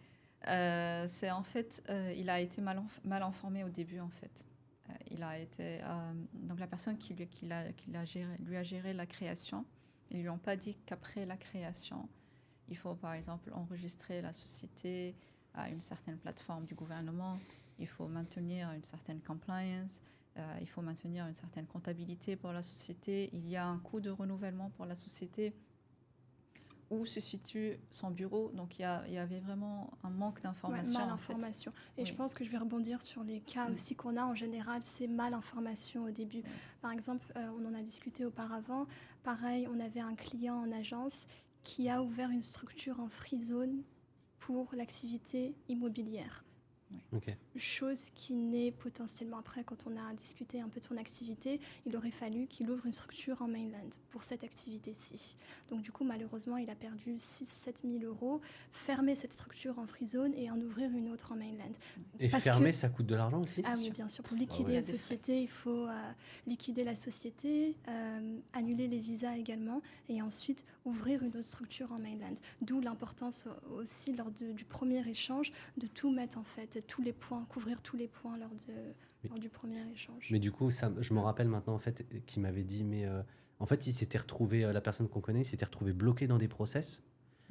C'est en fait, il a été mal informé au début, en fait. Il a été, donc la personne qui lui a géré la création, ils lui ont pas dit qu'après la création, il faut par exemple enregistrer la société à une certaine plateforme du gouvernement, il faut maintenir une certaine compliance, il faut maintenir une certaine comptabilité pour la société, il y a un coût de renouvellement pour la société. Où se situe son bureau. Donc, il y avait vraiment un manque d'information. Mal en fait. information. Et Oui. je pense que je vais rebondir sur les cas aussi qu'on a en général, c'est mal information au début. Par exemple, on en a discuté auparavant. Pareil, on avait un client en agence qui a ouvert une structure en free zone pour l'activité immobilière. Ok. Chose qui n'est potentiellement, après, quand on a discuté un peu de son activité, il aurait fallu qu'il ouvre une structure en mainland pour cette activité-ci. Donc du coup, malheureusement, il a perdu 6 000 à 7 000 €, fermer cette structure en free zone et en ouvrir une autre en mainland. Et Parce fermer, que- ça coûte de l'argent aussi? Ah oui, bien sûr. Pour Ah liquider ouais. une société, il faut liquider la société, annuler les visas également, et ensuite ouvrir une autre structure en mainland. D'où l'importance aussi lors du premier échange de tout mettre en fait, tous les points, couvrir tous les points lors du premier échange. Mais du coup, je me rappelle maintenant en fait qu'il m'avait dit, mais en fait, il s'était retrouvé, la personne qu'on connaît, il s'était retrouvé bloqué dans des process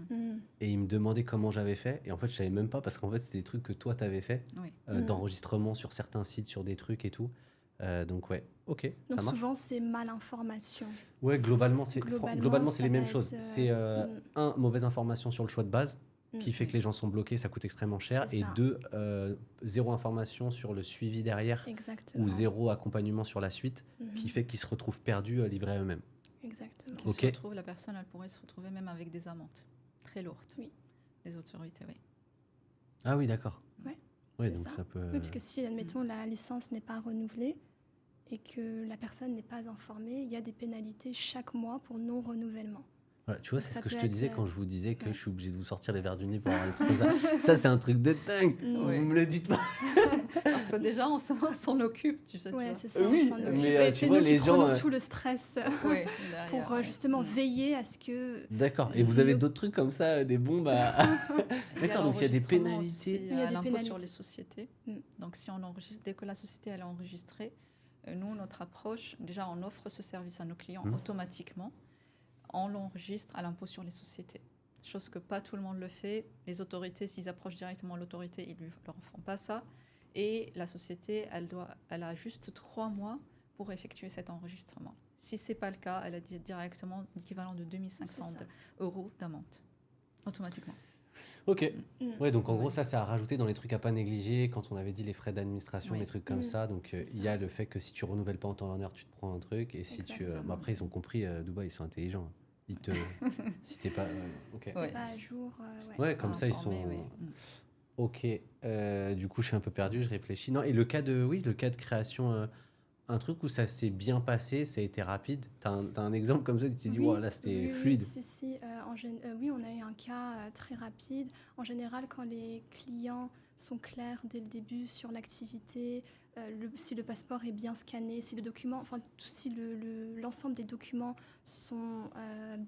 Mm. et il me demandait comment j'avais fait. Et en fait, je savais même pas parce qu'en fait, c'était des trucs que toi, t'avais fait, Oui. d'enregistrement sur certains sites, sur des trucs et tout. Donc ouais, ok, Donc ça marche. souvent c'est malinformation. Ouais, globalement, c'est ça les mêmes va choses. être, C'est mauvaise information sur le choix de base qui fait Oui. que les gens sont bloqués, ça coûte extrêmement cher. C'est Et ça. 2, zéro information sur le suivi derrière Exactement. ou zéro accompagnement sur la suite qui fait qu'ils se retrouvent perdus, livrés à eux-mêmes. Exactement. Qui Ok. se retrouve, la personne, elle pourrait se retrouver même avec des amendes très lourdes. Oui. Des autorités, oui. Ah oui, d'accord. Ouais, Ouais, c'est donc ça. ça peut. Oui, parce que si, admettons, la licence n'est pas renouvelée et que la personne n'est pas informée, il y a des pénalités chaque mois pour non-renouvellement. Voilà, tu vois, Donc c'est ça ce que je peut te être, disais quand je vous disais que ouais. je suis obligé de vous sortir les verres du nez pour avoir des trucs comme ça. Ça, c'est un truc de dingue. Ouais. Vous me le dites pas. Parce que déjà, on s'en occupe, tu sais. tu Ouais, vois. c'est ça. Oui, on s'en occupe. mais, Et tu c'est vois, nous les qui gens, prenons tout le stress Ouais, derrière, pour ouais. justement veiller à ce que. D'accord. Et vous avez Le- d'autres trucs comme ça, des bombes à. D'accord, donc il y a des l'enregistrement aussi, pénalités. Il y a à des l'impôt pénalités. sur les sociétés. Mm. Donc, si on enregistre, dès que la société elle est enregistrée, nous, notre approche, déjà, on offre ce service à nos clients automatiquement. On l'enregistre à l'impôt sur les sociétés. Chose que pas tout le monde le fait. Les autorités, s'ils approchent directement l'autorité, ils ne leur font pas ça. Et la société, elle a juste 3 mois pour effectuer cet enregistrement. Si ce n'est pas le cas, elle a directement l'équivalent de 2500 C'est ça. € d'amende, automatiquement. Ok. Mm. Ouais, donc en Ouais. gros, ça a rajouté dans les trucs à pas négliger quand on avait dit les frais d'administration, Oui. des trucs comme Mm. ça. Donc C'est il y a le fait que si tu renouvelles pas en temps et en heure, tu te prends un truc. Et si tu. Exactement. Après, ils ont compris, Dubaï, ils sont intelligents. Ils te. Si t'es pas. Ok. Si Ouais. t'es pas à jour, Ouais, comme ça, ils sont. Informé, oui. Ok. Du coup, je suis un peu perdu, je réfléchis. Non, et le cas de création, un truc où ça s'est bien passé, ça a été rapide. T'as un exemple comme ça, tu t'es dit, Oui, wow, là, c'était oui, fluide. Si, oui, on a eu un cas très rapide. En général, quand les clients sont clairs dès le début sur l'activité, si le passeport est bien scanné, si le document, enfin, si l'ensemble des documents sont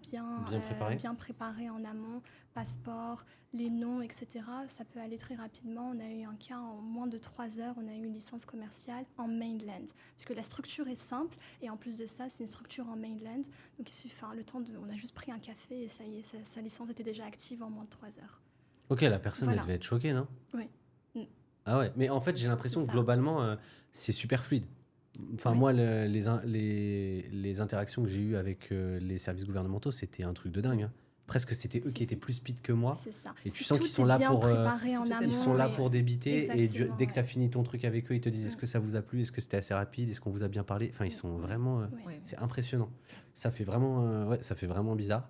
bien préparés en amont, passeport, les noms, etc., ça peut aller très rapidement. On a eu un cas en moins de 3 heures, on a eu une licence commerciale en mainland. Puisque la structure est simple, et en plus de ça, c'est une structure en mainland. Donc il suffit, on a juste pris un café et ça y est, sa licence était déjà active en moins de 3 heures. Ok, la personne, Voilà. elle devait être choquée, non? Oui. Ah ouais, mais en fait, j'ai l'impression C'est que ça. globalement, c'est super fluide. Enfin, Oui. moi, les interactions que j'ai eues avec les services gouvernementaux, c'était un truc de dingue, hein. Presque, c'était eux qui étaient plus speed que moi. C'est ça. Et tu Si sens tout qu'ils sont est là bien pour, préparé en si tout est amont. Ils sont là et- pour débiter. Et Exactement, dès que tu as ouais. fini ton truc avec eux, ils te disent est-ce Mm. que ça vous a plu? Est-ce que c'était assez rapide? Est-ce qu'on vous a bien parlé? Enfin, ils sont vraiment. Ouais. Oui. C'est impressionnant. Ça fait vraiment, ça fait vraiment bizarre.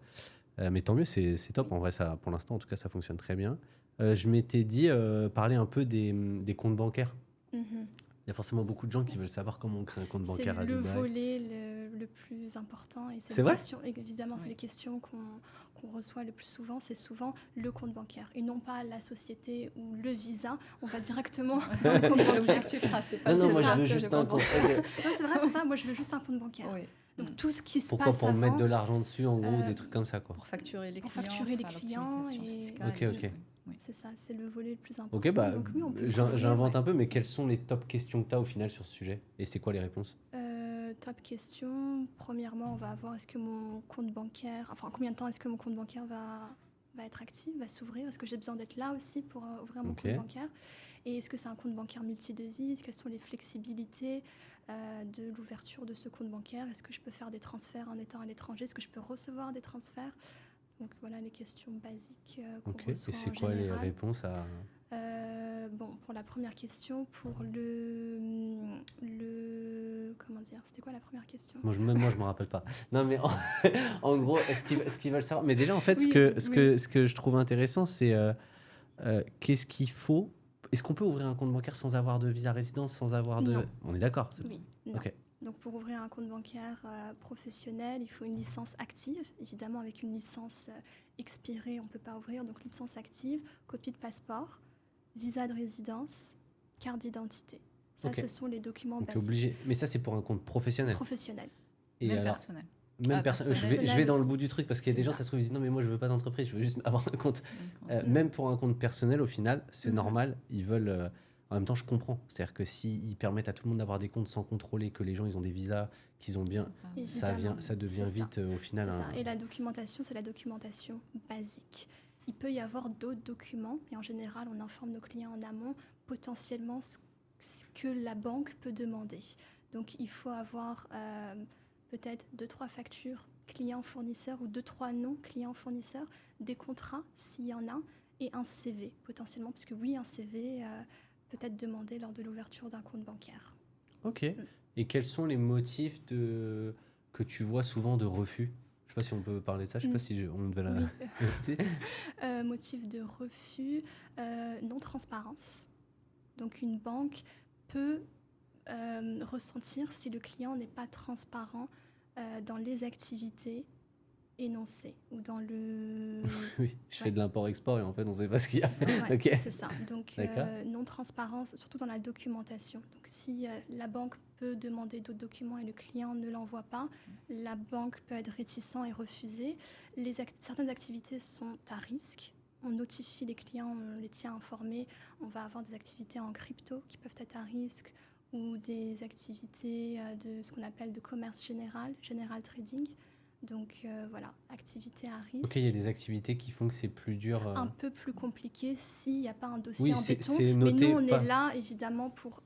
Mais tant mieux, c'est top. En vrai, ça, pour l'instant, en tout cas, ça fonctionne très bien. Je m'étais dit parler un peu des comptes bancaires. Mhm. Il y a forcément beaucoup de gens qui veulent savoir comment on crée un compte C'est bancaire à le Dubaï. volet le plus important. Et C'est vrai? Évidemment, c'est Oui. les questions qu'on reçoit le plus souvent. C'est souvent le compte bancaire et non pas la société ou le visa. On va directement dans le compte bancaire. L'objectif principal, Non, non, c'est moi ça, je veux que juste le un compte compte. bancaire. Ok. Non, c'est vrai, c'est ça. Moi, je veux juste un compte bancaire. Oui. Donc tout ce qui se Pourquoi? passe Pour avant, mettre de l'argent dessus, en gros, euh, des trucs comme ça, quoi. Pour facturer les Pour clients. facturer les faire clients l'optimisation et- fiscale. Ok, ok. Oui. c'est ça, c'est le volet le plus important. Ok, bah, Donc oui, on peut couvrir, j'invente ouais. un peu, mais quelles sont les top questions que tu as au final sur ce sujet? Et c'est quoi les réponses? Top question. Premièrement, on va voir est-ce que mon compte bancaire, enfin combien de temps est-ce que mon compte bancaire va être actif, va s'ouvrir? Est-ce que j'ai besoin d'être là aussi pour ouvrir mon Ok. compte bancaire? Et est-ce que c'est un compte bancaire multi-devises? Quelles sont les flexibilités de l'ouverture de ce compte bancaire? Est-ce que je peux faire des transferts en étant à l'étranger? Est-ce que je peux recevoir des transferts? Donc voilà les questions basiques qu'on Ok. Et reçoit c'est en quoi les général. réponses à... Bon, pour la première question, pour comment dire, c'était quoi la première question? Même moi, je me rappelle pas. Non, mais en gros, ce qu'ils veulent savoir... Mais déjà, en fait, Oui, oui. ce que je trouve intéressant, c'est qu'est-ce qu'il faut... Est-ce qu'on peut ouvrir un compte bancaire sans avoir de visa résidence, sans avoir de... Non. On est d'accord? Oui, non. Ok. Donc pour ouvrir un compte bancaire professionnel, il faut une licence active. Évidemment, avec une licence expirée, on ne peut pas ouvrir. Donc licence active, copie de passeport, visa de résidence, carte d'identité. Ça, Ok. ce sont les documents Donc, t'es basiques. obligé... Mais ça, c'est pour un compte professionnel. Professionnel. Et Même alors, personnel. même Ah, personne... personnel. je vais dans le aussi. bout du truc, parce qu'il y a C'est des gens, ça. ça se trouve, ils disent non, mais moi, je veux pas d'entreprise, je veux juste avoir un compte. Donc, Même pour un compte personnel, au final, c'est Mhm. normal. Ils veulent. En même temps, je comprends. C'est-à-dire que s'ils permettent à tout le monde d'avoir des comptes sans contrôler, que les gens ils ont des visas, qu'ils ont bien, c'est pas- Évidemment. ça devient C'est ça. vite au final. C'est ça. Et la documentation, c'est la documentation basique. Il peut y avoir d'autres documents, et en général, on informe nos clients en amont potentiellement ce que la banque peut demander. Donc, il faut avoir peut-être 2-3 factures clients-fournisseurs ou 2-3 noms clients-fournisseurs, des contrats s'il y en a, et un CV potentiellement, parce que oui, un CV peut être demandé lors de l'ouverture d'un compte bancaire. Ok. Et quels sont les motifs que tu vois souvent de refus? Je sais pas si on peut parler de ça. Je sais pas si on devait la. Oui. Si. Motif de refus, non-transparence. Donc une banque peut ressentir si le client n'est pas transparent dans les activités énoncées ou dans le... Oui, je fais Ouais. de l'import-export et en fait, on sait pas ce qu'il y a. Ouais, Ok. c'est ça. Donc D'accord. non-transparence, surtout dans la documentation. Donc si la banque peut demander d'autres documents et le client ne l'envoie pas, la banque peut être réticent et refuser. Certaines activités sont à risque. On notifie les clients, on les tient informés. On va avoir des activités en crypto qui peuvent être à risque ou des activités de ce qu'on appelle de commerce général, general trading. Donc voilà, activités à risque. Ok, il y a des activités qui font que c'est plus dur. Un peu plus compliqué s'il n'y a pas un dossier Oui, en béton. c'est Mais noté. nous, on pas... est là, évidemment, pour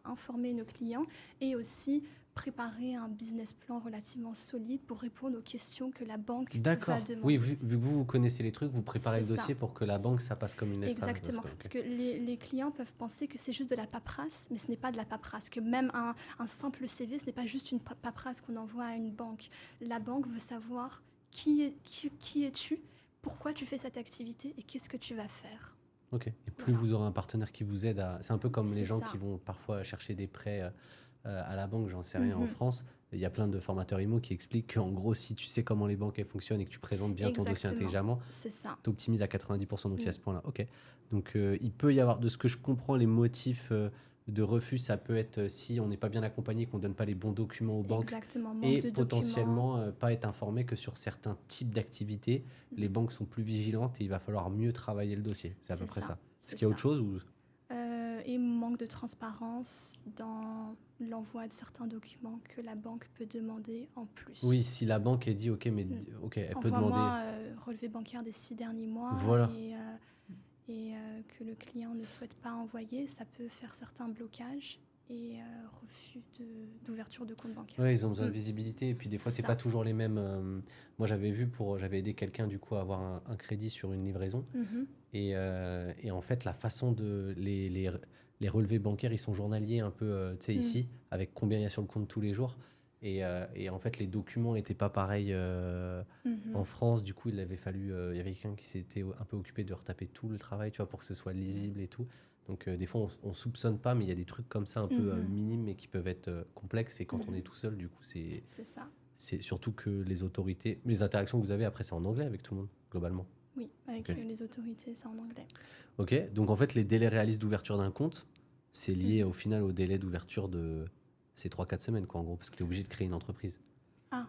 informer nos clients et aussi préparer un business plan relativement solide pour répondre aux questions que la banque D'accord. va demander. Oui, vu que vous connaissez les trucs, vous préparez C'est le ça. dossier pour que la banque, ça passe comme une lettre. Exactement. Ok. Parce que les clients peuvent penser que c'est juste de la paperasse, mais ce n'est pas de la paperasse. Parce que même un simple CV, ce n'est pas juste une paperasse qu'on envoie à une banque. La banque veut savoir qui es-tu, pourquoi tu fais cette activité et qu'est-ce que tu vas faire. Ok. Et plus Voilà. vous aurez un partenaire qui vous aide à... C'est un peu comme les C'est gens ça. qui vont parfois chercher des prêts à la banque, j'en sais rien, en Mhm. France. Il y a plein de formateurs IMO qui expliquent qu'en gros, si tu sais comment les banques elles fonctionnent et que tu présentes bien ton dossier Exactement. intelligemment, C'est ça. tu optimises à 90%. Donc il y a Oui. ce point-là. Ok. Donc il peut y avoir, de ce que je comprends, les motifs de refus, ça peut être si on n'est pas bien accompagné, qu'on ne donne pas les bons documents aux banques. Exactement. Manque Et de potentiellement pas être informé que sur certains types d'activités, les banques sont plus vigilantes et il va falloir mieux travailler le dossier. C'est à peu près ça. Est-ce C'est qu'il y a autre ça. chose ou... Et manque de transparence dans l'envoi de certains documents que la banque peut demander en plus. Oui, si la banque est dit ok, mais ok, elle peut Envoie-moi demander. relevé bancaire des 6 derniers mois Voilà. et que le client ne souhaite pas envoyer, ça peut faire certains blocages et refus d'ouverture de compte bancaire. Ouais, ils ont besoin de visibilité et puis des fois C'est c'est ça. pas toujours les mêmes. Moi j'avais aidé quelqu'un du coup à avoir un crédit sur une livraison Mhm. et en fait la façon de les relevés bancaires ils sont journaliers un peu tu sais ici avec combien il y a sur le compte tous les jours et en fait les documents n'étaient pas pareils en France, du coup il avait fallu il y avait quelqu'un qui s'était un peu occupé de retaper tout le travail tu vois pour que ce soit lisible et tout. Donc des fois on soupçonne pas mais il y a des trucs comme ça un peu minimes mais qui peuvent être complexes et quand on est tout seul du coup C'est ça. c'est surtout que les autorités, les interactions que vous avez après c'est en anglais avec tout le monde globalement. Oui, avec Ok. les autorités, c'est en anglais. Ok, donc en fait les délais réalistes d'ouverture d'un compte c'est lié au final au délai d'ouverture de ces 3-4 semaines quoi en gros parce que tu es obligé de créer une entreprise. Ah,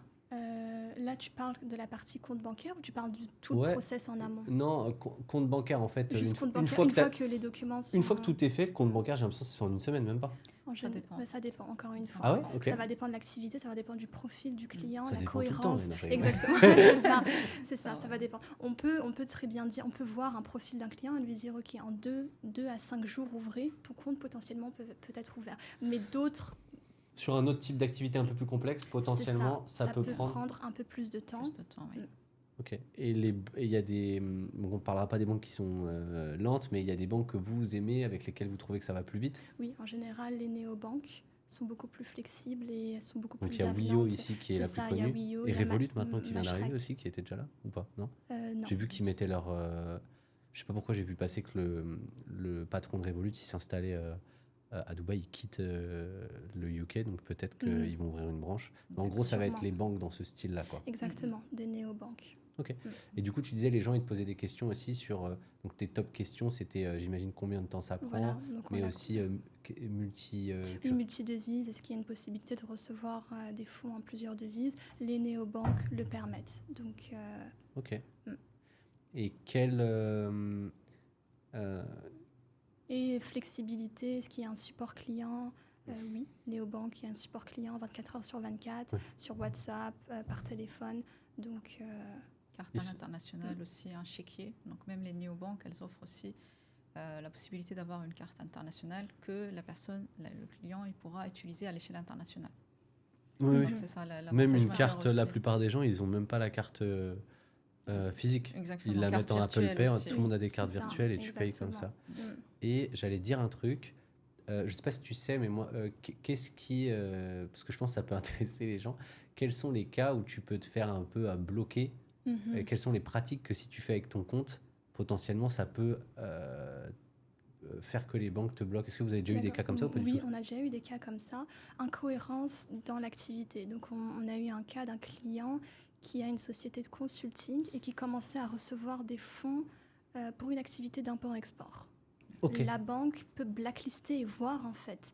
là tu parles de la partie compte bancaire ou tu parles de tout Ouais. le process en amont? Non, compte bancaire en fait. Juste compte bancaire, une une fois fois que les documents sont... une fois que tout est fait, le compte bancaire, j'ai l'impression que c'est fait en une semaine, même pas. Ça dépend. Ça dépend, encore une fois. Ah ouais, ok. Ça va dépendre de l'activité, ça va dépendre du profil du client, Ça la dépend tout le temps, cohérence. mais non, je rigole. Exactement, c'est ça, ça va dépendre. On peut très bien dire, on peut voir un profil d'un client et lui dire, ok, en 2 à 5 jours ouvrés, ton compte potentiellement peut être ouvert. Mais d'autres, Sur un autre type d'activité un peu plus complexe, potentiellement, ça ça peut peut prendre. prendre un peu plus de temps. Plus de temps, oui. Ok. Et il y a des... bon, on ne parlera pas des banques qui sont lentes, mais il y a des banques que vous aimez, avec lesquelles vous trouvez que ça va plus vite. Oui, en général, les néobanques sont beaucoup plus flexibles et elles sont beaucoup Donc il plus y a Wio avenantes. ici qui est C'est la plus ça, il y a connue. Wio, Et il y a Revolut maintenant qui vient d'arriver Mashreq. aussi, qui était déjà là ou pas? Non? Non. J'ai vu qu'ils mettaient leur... je sais pas pourquoi j'ai vu passer que le patron de Revolut il s'installait à Dubaï, il quitte le UK, donc peut-être qu'ils vont ouvrir une branche. Mais en gros, ça va être Sûrement. les banques dans ce style-là, quoi. Exactement, des néobanques. Ok. Et du coup, tu disais, les gens, ils te posaient des questions aussi sur... donc tes top questions, c'était, j'imagine, combien de temps ça prend, Voilà, donc mais on a aussi multi... une multidevise. Est-ce qu'il y a une possibilité de recevoir des fonds en plusieurs devises? Les néobanques le permettent. Donc, Ok. Et quel... et flexibilité, est-ce qu'il y a un support client? Oui, néobanque, il y a un support client 24 heures sur 24, sur WhatsApp, par téléphone. Donc, Carte à l'international aussi, un chéquier. Donc même les néobanques, elles offrent aussi la possibilité d'avoir une carte internationale que la personne, le client, il pourra utiliser à l'échelle internationale. Oui, Donc oui. c'est ça, Même une majeure carte, la aussi. plupart des gens, ils ont même pas la carte physique. Exactement, Ils la carte mettent en Apple virtuelle Pay, aussi. tout le monde a des c'est cartes ça, virtuelles et tu payes comme exactement. ça. Et j'allais dire un truc, je sais pas si tu sais, mais moi, qu'est-ce qui... parce que je pense que ça peut intéresser les gens, quels sont les cas où tu peux te faire un peu bloquer? Quelles sont les pratiques que si tu fais avec ton compte, potentiellement, ça peut faire que les banques te bloquent? Est-ce que vous avez déjà eu des cas comme ça ou pas du Oui, tout? on a déjà eu des cas comme ça. Incohérence dans l'activité. Donc, on a eu un cas d'un client qui a une société de consulting et qui commençait à recevoir des fonds pour une activité d'import-export. Ok. La banque peut blacklister et voir en fait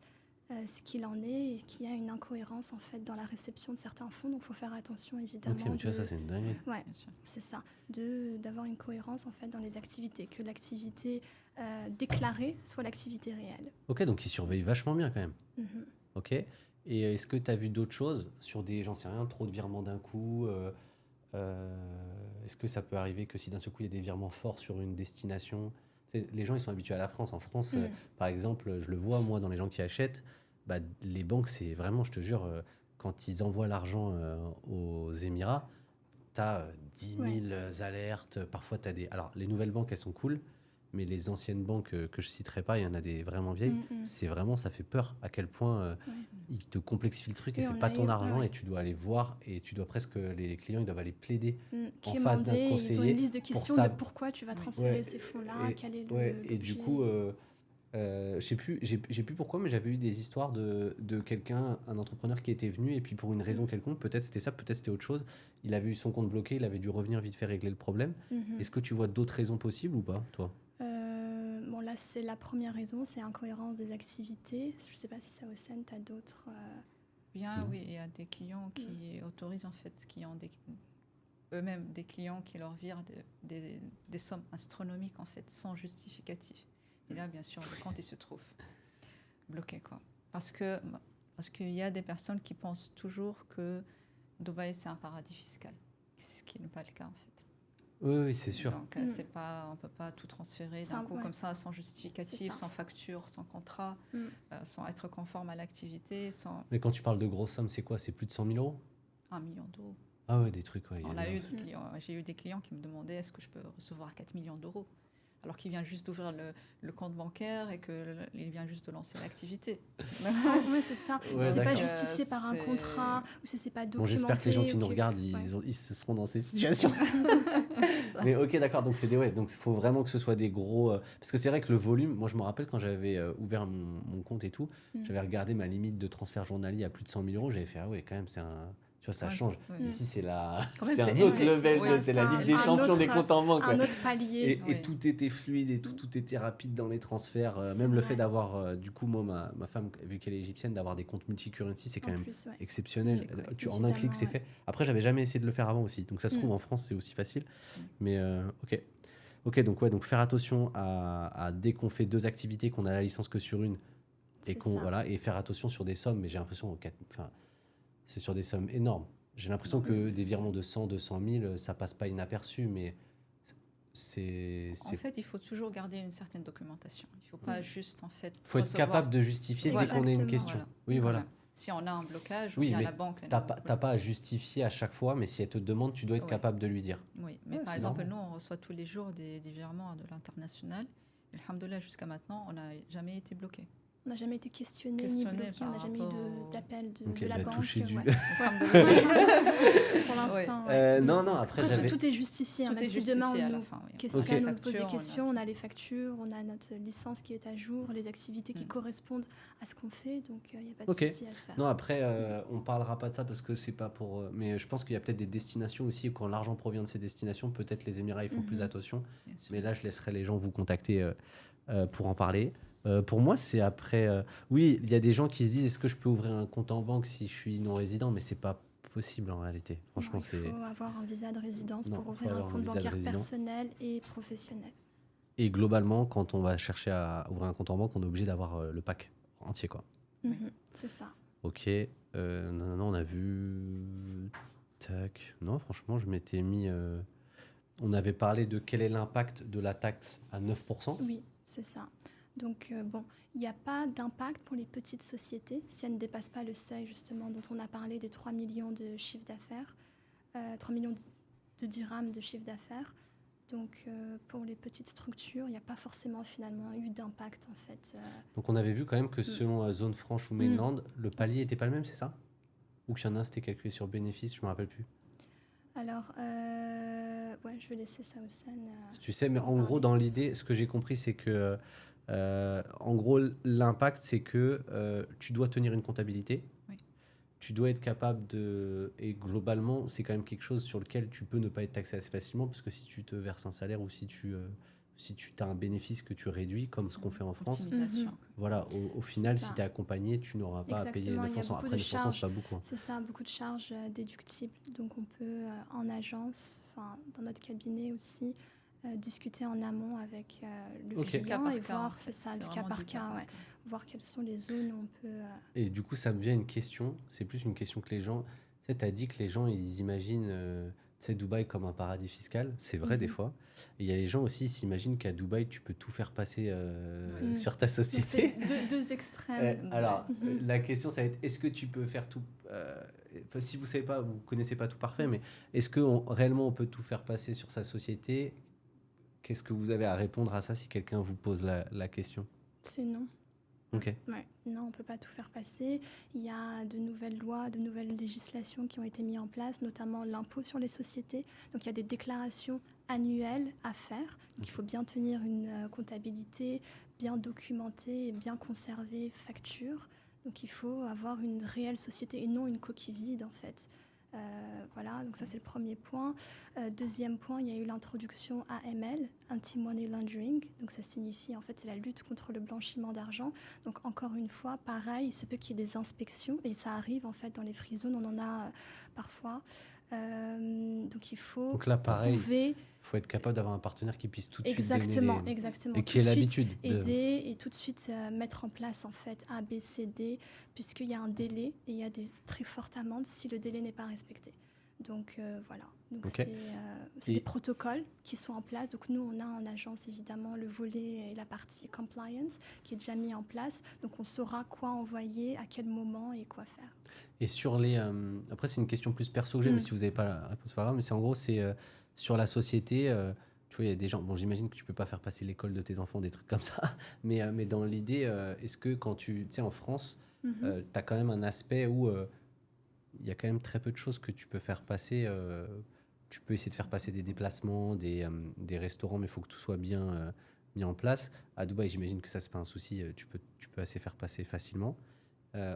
ce qu'il en est et qu'il y a une incohérence en fait dans la réception de certains fonds. Donc, il faut faire attention évidemment. Ok, mais tu vois, ça c'est une dinguerie. Ouais, Bien sûr. c'est ça, d'avoir une cohérence en fait dans les activités, que l'activité déclarée soit l'activité réelle. Ok, donc ils surveillent vachement bien quand même. Mhm. Ok. Et est-ce que tu as vu d'autres choses sur des, j'en sais rien, trop de virements d'un coup est-ce que ça peut arriver que si d'un seul coup il y a des virements forts sur une destination? Les gens ils sont habitués à la France. En France, par exemple, je le vois moi dans les gens qui achètent, bah, les banques c'est vraiment, je te jure, quand ils envoient l'argent aux Émirats, tu as 10 000 alertes. Parfois tu as des... Alors les nouvelles banques elles sont cool, mais les anciennes banques que je citerai pas, il y en a des vraiment vieilles, c'est vraiment, ça fait peur à quel point ils te complexifient le truc et c'est pas ton argent et tu dois aller voir et tu dois presque, les clients ils doivent aller plaider en face d'un conseiller. Ils ont une liste de questions pour de pourquoi tu vas transférer ces fonds-là, quel est le et du coup, je sais plus, j'ai plus pourquoi, mais j'avais eu des histoires de quelqu'un, un entrepreneur qui était venu et puis pour une raison quelconque, peut-être c'était ça, peut-être c'était autre chose, il avait eu son compte bloqué, il avait dû revenir vite fait régler le problème. Est-ce que tu vois d'autres raisons possibles ou pas, toi? Bon, là, c'est la première raison, c'est incohérence des activités. Je ne sais pas si ça au sein, tu as d'autres... Bien, oui, il y a des clients qui autorisent en fait, qui ont eux-mêmes des clients qui leur virent des sommes astronomiques en fait, sans justificatif. Et là, bien sûr, le compte il se trouve bloqué, quoi. Parce qu'il y a des personnes qui pensent toujours que Dubaï c'est un paradis fiscal, ce qui n'est pas le cas en fait. Oui, c'est sûr. Donc, c'est pas, on peut pas tout transférer d'un coup comme ça, sans justificatif, sans facture, sans contrat, sans être conforme à l'activité, sans... Mais quand tu parles de grosses sommes, c'est quoi? C'est plus de 100 000 euros? 1 million d'euros. Ah ouais, des trucs, ouais. J'ai eu des clients qui me demandaient est-ce que je peux recevoir 4 millions d'euros alors qu'il vient juste d'ouvrir le compte bancaire et qu'il vient juste de lancer l'activité. Oui, c'est ça. Ouais, si c'est pas justifié par un contrat ou si c'est pas documenté. Bon, j'espère que les gens qui nous regardent, ils se seront dans ces situations. Mais ok, d'accord. Donc donc il faut vraiment que ce soit des gros. Parce que c'est vrai que le volume, moi je me rappelle quand j'avais ouvert mon compte et tout, j'avais regardé ma limite de transfert journalier à plus de 100 000 euros. J'avais fait ah ouais, quand même c'est un. Tu vois, ça change. Ici, c'est un autre level, c'est la Ligue des Champions des comptes en banque. Un autre palier. Et tout était fluide et tout était rapide dans les transferts. Même le fait d'avoir, du coup, moi, ma femme, vu qu'elle est égyptienne, d'avoir des comptes multi-currency, c'est quand même exceptionnel. En un clic, c'est fait. Après, j'avais jamais essayé de le faire avant aussi. Donc, ça se trouve, en France, c'est aussi facile. Mais ok. Ok, donc faire attention à dès qu'on fait 2 activités, qu'on a la licence que sur une, et et faire attention sur des sommes. Mais j'ai l'impression, c'est sur des sommes énormes. J'ai l'impression que des virements de 100, 200 000, ça passe pas inaperçu, mais En fait, il faut toujours garder une certaine documentation. Il ne faut pas juste, en fait... Il faut être capable de justifier dès qu'on a une question. Voilà. Oui, voilà. Si on a un blocage, Oui, ou bien mais la banque... elle t'as nous pas, bloque. t'as pas à justifier à chaque fois, mais si elle te demande, tu dois être Oui. capable de lui dire. Oui, mais Ouais, par c'est exemple, normal. nous, on reçoit tous les jours des virements de l'international. Alhamdoulilah, jusqu'à maintenant, on n'a jamais été bloqué. On n'a jamais été questionné ni Questionné bloqué, on n'a par jamais eu rapport d'appel Ok, de la bah, banque. toucher du... Ouais. Alhamdoulilah. Pour l'instant, Non, non, après, Après, j'avais... tout est justifié. Tout Même est si demain justifié à on la nous fin. Oui. questionne, Ok. on nous pose des Facture, questions, on a les factures, on a notre licence qui est à jour, les activités qui correspondent à ce qu'on fait, donc il n'y a pas de Ok. souci à se faire. Non, après, on parlera pas de ça parce que c'est pas pour... mais je pense qu'il y a peut-être des destinations aussi, et quand l'argent provient de ces destinations, peut-être les Émirats, ils font plus attention. Bien sûr. Mais là, je laisserai les gens vous contacter pour en parler. Pour moi, c'est après... oui, il y a des gens qui se disent, est-ce que je peux ouvrir un compte en banque si je suis non-résident? Mais c'est pas possible en réalité. Franchement, Non, il faut avoir un visa de résidence Non, pour faut ouvrir un avoir un compte visa de bancaire résident. personnel et professionnel. Et globalement, quand on va chercher à ouvrir un compte en banque, on est obligé d'avoir le pack entier, quoi. C'est ça. Ok. Non, on a vu... Tac. Non, franchement, je m'étais mis... on avait parlé de quel est l'impact de la taxe à 9%. Oui, c'est ça. Donc, bon, il n'y a pas d'impact pour les petites sociétés si elles ne dépassent pas le seuil, justement, dont on a parlé des 3 millions de chiffre d'affaires, 3 millions de dirhams de chiffre d'affaires. Donc, pour les petites structures, il n'y a pas forcément, finalement, eu d'impact, en fait. Donc on avait vu quand même que selon zone franche ou mainland, le palier n'était pas le même, c'est ça? Ou qu'il y en a un, c'était calculé sur bénéfice, je me rappelle plus. Alors, ouais, je vais laisser ça au Sen. Tu sais, mais en en gros, parler. dans l'idée, ce que j'ai compris, c'est que, en gros, l'impact, c'est que tu dois tenir une comptabilité. Oui. Tu dois être capable de... Et globalement, c'est quand même quelque chose sur lequel tu peux ne pas être taxé assez facilement, parce que si tu te verses un salaire ou si tu as un bénéfice que tu réduis, comme ce qu'on fait en France, Optimisation. voilà, au final, ça. si tu es accompagné, tu n'auras pas à payer Exactement, il y a 9%. beaucoup Après, de 9%, charges. c'est pas beaucoup. Hein. C'est ça, beaucoup de charges déductibles. Donc on peut, en agence, dans notre cabinet aussi, discuter en amont avec le Ok. Cas client par et cas, en voir, fait. c'est ça, C'est du cas vraiment par du cas, ouais. Voir quelles sont les zones où on peut... Et du coup, ça me vient une question. C'est plus une question que les gens... Tu sais, tu as dit que les gens, ils imaginent tu sais, Dubaï comme un paradis fiscal. C'est vrai des fois. Et il y a les gens aussi, ils s'imaginent qu'à Dubaï, tu peux tout faire passer sur ta Donc société. c'est deux extrêmes. Alors, la question, ça va être, est-ce que tu peux faire tout... si vous savez pas, vous connaissez pas tout parfait, mais est-ce que réellement on peut tout faire passer sur sa société? Qu'est-ce que vous avez à répondre à ça si quelqu'un vous pose la question? C'est non. Ok. Ouais, non, on ne peut pas tout faire passer. Il y a de nouvelles lois, de nouvelles législations qui ont été mises en place, notamment l'impôt sur les sociétés. Donc il y a des déclarations annuelles à faire. Donc il faut bien tenir une comptabilité, bien documenter et bien conserver facture. Donc il faut avoir une réelle société et non une coquille vide en fait. Voilà, donc ça c'est le premier point. Deuxième point, il y a eu l'introduction AML, Anti-Money Laundering. Donc ça signifie, en fait, c'est la lutte contre le blanchiment d'argent. Donc encore une fois, pareil, il se peut qu'il y ait des inspections et ça arrive en fait dans les free zones, on en a parfois. Donc il faut Donc là, pareil, prouver... il faut être capable d'avoir un partenaire qui puisse tout de suite Exactement, donner exactement. et qui Tout ait de suite l'habitude de... aider et tout de suite mettre en place en fait A, B, C, D, puisqu'il y a un délai et il y a des très fortes amendes si le délai n'est pas respecté. Donc voilà, donc Ok. c'est des protocoles qui sont en place. Donc nous, on a en agence évidemment le volet et la partie compliance qui est déjà mis en place. Donc on saura quoi envoyer, à quel moment et quoi faire. Et sur les... après, c'est une question plus perso que j'ai, mais si vous n'avez pas la réponse, c'est pas grave. Mais c'est en gros, c'est sur la société... tu vois, il y a des gens... Bon, j'imagine que tu peux pas faire passer l'école de tes enfants, des trucs comme ça. Mais dans l'idée, est-ce que quand tu... Tu sais, en France, tu as quand même un aspect où... il y a quand même très peu de choses que tu peux faire passer. Tu peux essayer de faire passer des déplacements, des restaurants, mais il faut que tout soit bien mis en place. À Dubaï, j'imagine que ça, c'est pas un souci. Tu peux assez faire passer facilement.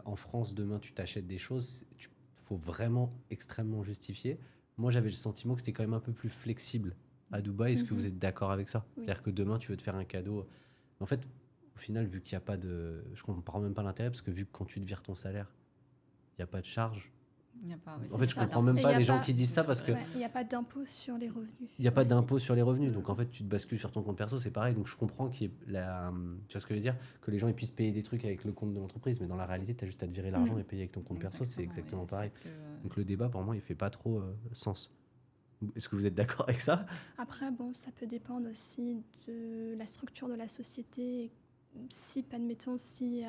En France, demain, tu t'achètes des choses. Il faut vraiment extrêmement justifier. Moi, j'avais le sentiment que c'était quand même un peu plus flexible à Dubaï. Est-ce que vous êtes d'accord avec ça? Oui. C'est-à-dire que demain, tu veux te faire un cadeau. En fait, au final, vu qu'il n'y a pas de... Je ne comprends même pas l'intérêt, parce que vu que quand tu te vires ton salaire, il n'y a pas de charge. Il n'y a pas, oui, En fait, je ça, comprends d'impôt. même Et pas y a les gens pas- qui disent ça parce que Ouais, il n'y a pas d'impôt sur les revenus. il n'y a pas aussi. d'impôt sur les revenus. Donc en fait, tu te bascules sur ton compte perso, c'est pareil. Donc je comprends qu'il y ait tu vois ce que je veux dire, que les gens ils puissent payer des trucs avec le compte de l'entreprise, mais dans la réalité, tu as juste à te virer l'argent et payer avec ton compte perso, c'est exactement oui, pareil. c'est plus, Donc le débat pour moi, il fait pas trop sens. Est-ce que vous êtes d'accord avec ça? Après, bon, ça peut dépendre aussi de la structure de la société si, admettons, si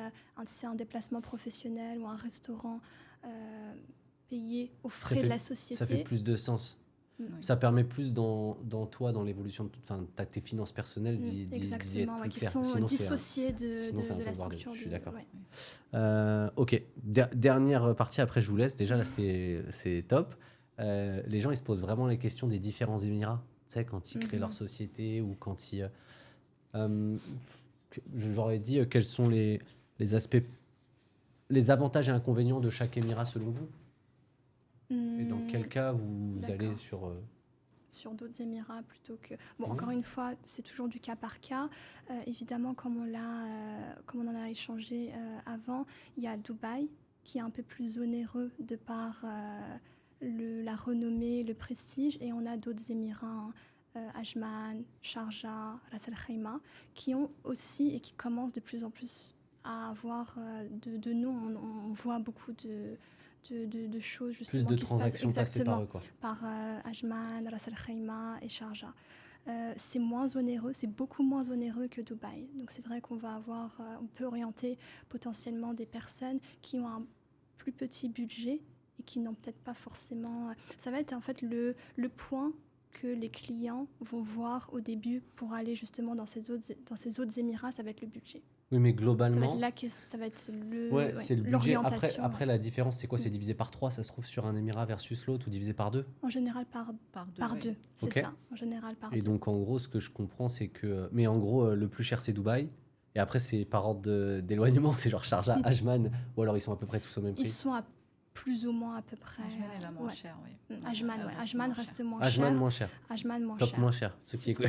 c'est un déplacement professionnel ou un restaurant payé aux frais de la société. Ça fait plus de sens. Oui. Ça permet plus dans toi, dans l'évolution, enfin, t'as tes finances personnelles d'y être Exactement, plus qui clair. sont Sinon, dissociées sinon, c'est un de peu la le bordel. structure. Je suis d'accord. Ouais. Ok, dernière partie, après je vous laisse. Déjà, là, c'est top. Les gens, ils se posent vraiment les questions des différents émirats. Tu sais, quand ils créent leur société ou quand ils... j'aurais dit quels sont les aspects, les avantages et inconvénients de chaque émirat selon vous. Et dans quel cas vous allez sur d'autres émirats plutôt que... Bon, encore une fois, c'est toujours du cas par cas. Évidemment, comme on en a échangé avant, il y a Dubaï qui est un peu plus onéreux de par la renommée, le prestige, et on a d'autres émirats, Ajman, Sharjah, Ras Al Khaimah, qui ont aussi et qui commencent de plus en plus à avoir de noms. On voit beaucoup de choses justement plus de qui transactions se passent passées par eux, quoi. par Ajman, Ras Al Khaimah et Sharjah. C'est moins onéreux, c'est beaucoup moins onéreux que Dubaï. Donc c'est vrai qu'on on peut orienter potentiellement des personnes qui ont un plus petit budget et qui n'ont peut-être pas forcément... Ça va être en fait le point que les clients vont voir au début pour aller justement dans ces autres émirats, ça va être le budget. Oui, mais globalement... Ça va être c'est le budget. l'orientation. Après, la différence, c'est quoi? C'est divisé par 3, ça se trouve, sur un émirat versus l'autre, ou divisé par 2? En général, par deux. C'est Ok. ça, en général, par Et deux. donc, en gros, ce que je comprends, c'est que... Mais en gros, le plus cher, c'est Dubaï. Et après, c'est par ordre d'éloignement. C'est genre Sharjah, Ajman, ou alors ils sont à peu près tous au même prix. Ils sont à plus ou moins à peu près... Ajman est la moins chère, oui. Ajman reste moins cher. Ajman moins cher. Ajman moins Top cher. moins cher. Ce qui est...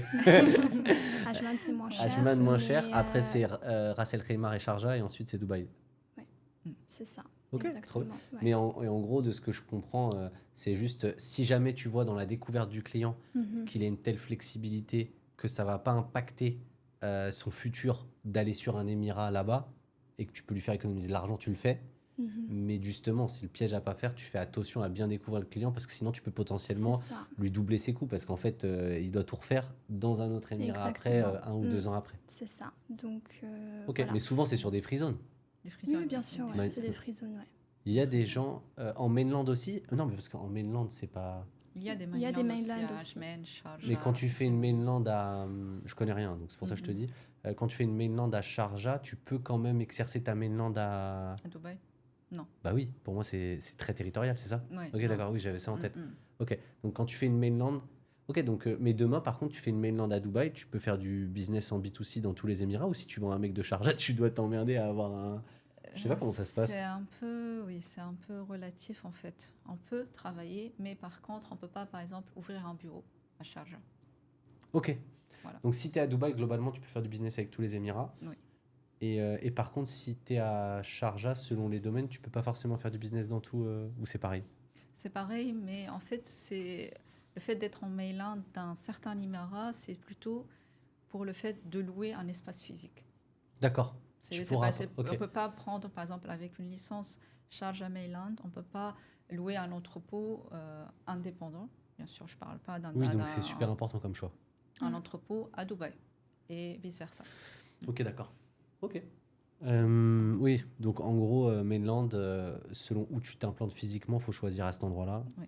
Ajman, c'est moins cher. Ajman moins mais, cher. Après, c'est Ras El Khaimah et Sharjah. Et ensuite, c'est Dubaï. C'est ça. Ok, exactement. Ouais. Mais en gros, de ce que je comprends, c'est juste si jamais tu vois dans la découverte du client qu'il a une telle flexibilité que ça va pas impacter son futur d'aller sur un émirat là-bas et que tu peux lui faire économiser de l'argent, tu le fais. Mais justement, c'est le piège à pas faire. Tu fais attention à bien découvrir le client parce que sinon tu peux potentiellement lui doubler ses coûts parce qu'en fait, il doit tout refaire dans un autre émirat après, 1 ou 2 ans après. C'est ça. Donc, ok, voilà. Mais souvent c'est sur des free zones. Oui, bien sûr, c'est des free zones. Ouais. Il y a des gens en mainland aussi. Non, mais parce qu'en mainland, c'est pas. Il y a des mainlands aussi. Ajman, Sharjah. Mais quand tu fais une mainland à. Je connais rien, donc c'est pour ça que je te dis. Quand tu fais une mainland à Sharjah, tu peux quand même exercer ta mainland à Dubaï? Non. Bah oui, pour moi, c'est très territorial, c'est ça? Ouais, ok, non. d'accord, oui, j'avais ça en tête. Ok, donc quand tu fais une mainland. Ok, donc, mais demain, par contre, tu fais une mainland à Dubaï, tu peux faire du business en B2C dans tous les Émirats, ou si tu vends un mec de Sharjah, tu dois t'emmerder à avoir un. Je sais pas comment ça se passe. C'est un peu relatif en fait. On peut travailler, mais par contre, on peut pas, par exemple, ouvrir un bureau à Sharjah. Ok. Voilà. Donc si tu es à Dubaï, globalement, tu peux faire du business avec tous les Émirats. Oui. Et par contre, si tu es à Sharjah, selon les domaines, tu peux pas forcément faire du business dans tout, ou c'est pareil? C'est pareil, mais en fait, c'est le fait d'être en mainland d'un certain émirat, c'est plutôt pour le fait de louer un espace physique. D'accord. On ne peut pas prendre, par exemple, avec une licence Sharjah Mainland, on ne peut pas louer un entrepôt indépendant. Bien sûr, je ne parle pas d'un... Oui, donc c'est super important comme choix. Un entrepôt à Dubaï et vice-versa. Ok, d'accord. Ok. Oui, donc en gros, Mainland, selon où tu t'implantes physiquement, il faut choisir à cet endroit-là. Oui.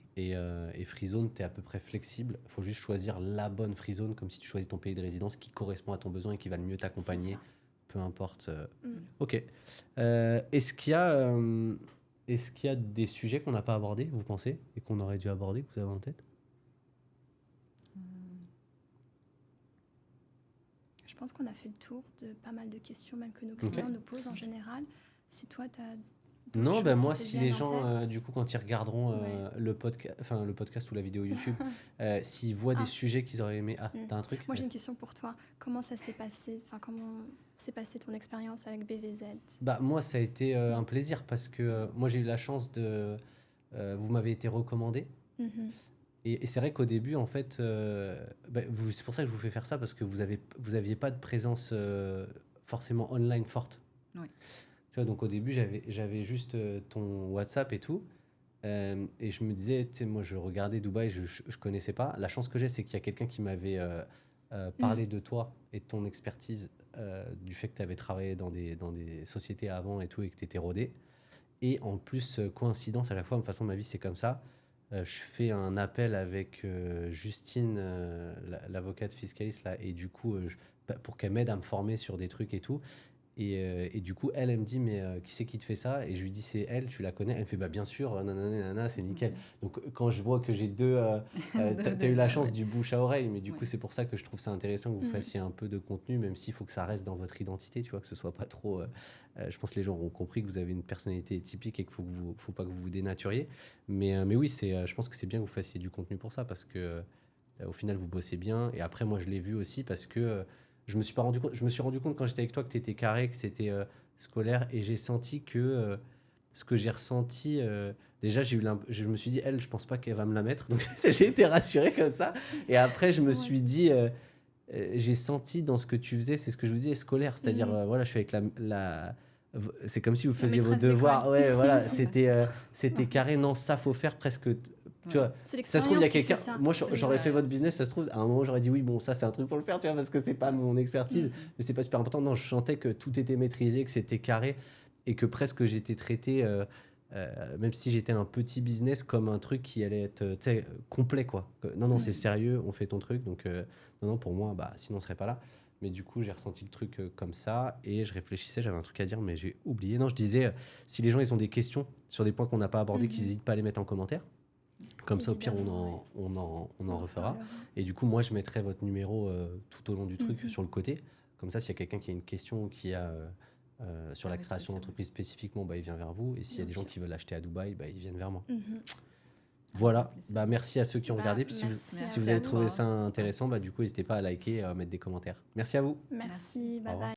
Et Free Zone, tu es à peu près flexible. Il faut juste choisir la bonne Free Zone, comme si tu choisis ton pays de résidence qui correspond à ton besoin et qui va le mieux t'accompagner. Peu importe. Ok. Est-ce qu'il y a des sujets qu'on n'a pas abordés, vous pensez, et qu'on aurait dû aborder, que vous avez en tête? Je pense qu'on a fait le tour de pas mal de questions, même que nos clients nous posent en général. Si toi, tu as... Non, ben moi, si les gens, du coup, quand ils regarderont le podcast ou la vidéo YouTube, s'ils voient des sujets qu'ils auraient aimé... Ah, t'as un truc? Moi, j'ai une question pour toi. Comment ça s'est passé? Enfin, comment s'est passée ton expérience avec BVZ? Bah, moi, ça a été un plaisir parce que moi, j'ai eu la chance de... vous m'avez été recommandé. Et c'est vrai qu'au début, en fait, c'est pour ça que je vous fais faire ça, parce que vous aviez pas de présence forcément online forte. Oui. Tu vois, donc au début, j'avais juste ton WhatsApp et tout. Et je me disais, tu sais, moi, je regardais Dubaï, je connaissais pas. La chance que j'ai, c'est qu'il y a quelqu'un qui m'avait parler de toi et de ton expertise, du fait que tu avais travaillé dans des sociétés avant et tout, et que tu étais rodé. Et en plus, coïncidence, à chaque fois, de toute façon, ma vie, c'est comme ça. Je fais un appel avec Justine, l'avocate fiscaliste, là, et du coup, pour qu'elle m'aide à me former sur des trucs et tout. Et du coup, elle me dit, mais qui c'est qui te fait ça? Et je lui dis, c'est elle, tu la connais? Elle me fait, bah bien sûr, nanana, c'est nickel. Donc quand je vois que j'ai t'as eu la chance du bouche à oreille, mais du coup, c'est pour ça que je trouve ça intéressant que vous fassiez un peu de contenu, même s'il faut que ça reste dans votre identité, tu vois, que ce soit pas trop. Je pense que les gens ont compris que vous avez une personnalité typique et qu'il faut pas que vous vous dénaturiez. Mais oui, je pense que c'est bien que vous fassiez du contenu pour ça, parce que au final, vous bossez bien. Et après, moi, je l'ai vu aussi parce que je me suis rendu compte quand j'étais avec toi que tu étais carré, que c'était scolaire, et j'ai senti que ce que j'ai ressenti, déjà je me suis dit, elle, je pense pas qu'elle va me la mettre, donc j'ai été rassuré comme ça. Et après, je me suis dit, j'ai senti dans ce que tu faisais, c'est ce que je vous disais, scolaire, c'est-à-dire, voilà, je suis avec c'est comme si vous faisiez vos devoirs, ouais, voilà, c'était carré, non, ça faut faire presque. Tu vois, ça se trouve, il y a quelqu'un. Moi, j'aurais fait votre business, ça se trouve, à un moment, j'aurais dit oui, bon, ça, c'est un truc pour le faire, tu vois, parce que c'est pas mon expertise, mais c'est pas super important. Non, je sentais que tout était maîtrisé, que c'était carré, et que presque j'étais traité, même si j'étais un petit business, comme un truc qui allait être complet, quoi. Non, c'est sérieux, on fait ton truc, donc non, pour moi, bah, sinon, on serait pas là. Mais du coup, j'ai ressenti le truc comme ça, et je réfléchissais, j'avais un truc à dire, mais j'ai oublié. Non, je disais, si les gens, ils ont des questions sur des points qu'on n'a pas abordés, qu'ils n'hésitent pas à les mettre en commentaire. Comme ça, au pire, on en refera. Et du coup, moi, je mettrai votre numéro tout au long du truc sur le côté. Comme ça, s'il y a quelqu'un qui a une question qui a sur la création d'entreprise spécifiquement, bah, il vient vers vous. Et s'il y a des gens qui veulent l'acheter à Dubaï, bah, ils viennent vers moi. Voilà. Bah, merci à ceux qui ont regardé. Puis si vous avez trouvé ça intéressant, bah, du coup, n'hésitez pas à liker et à mettre des commentaires. Merci à vous. Merci. Bye bye.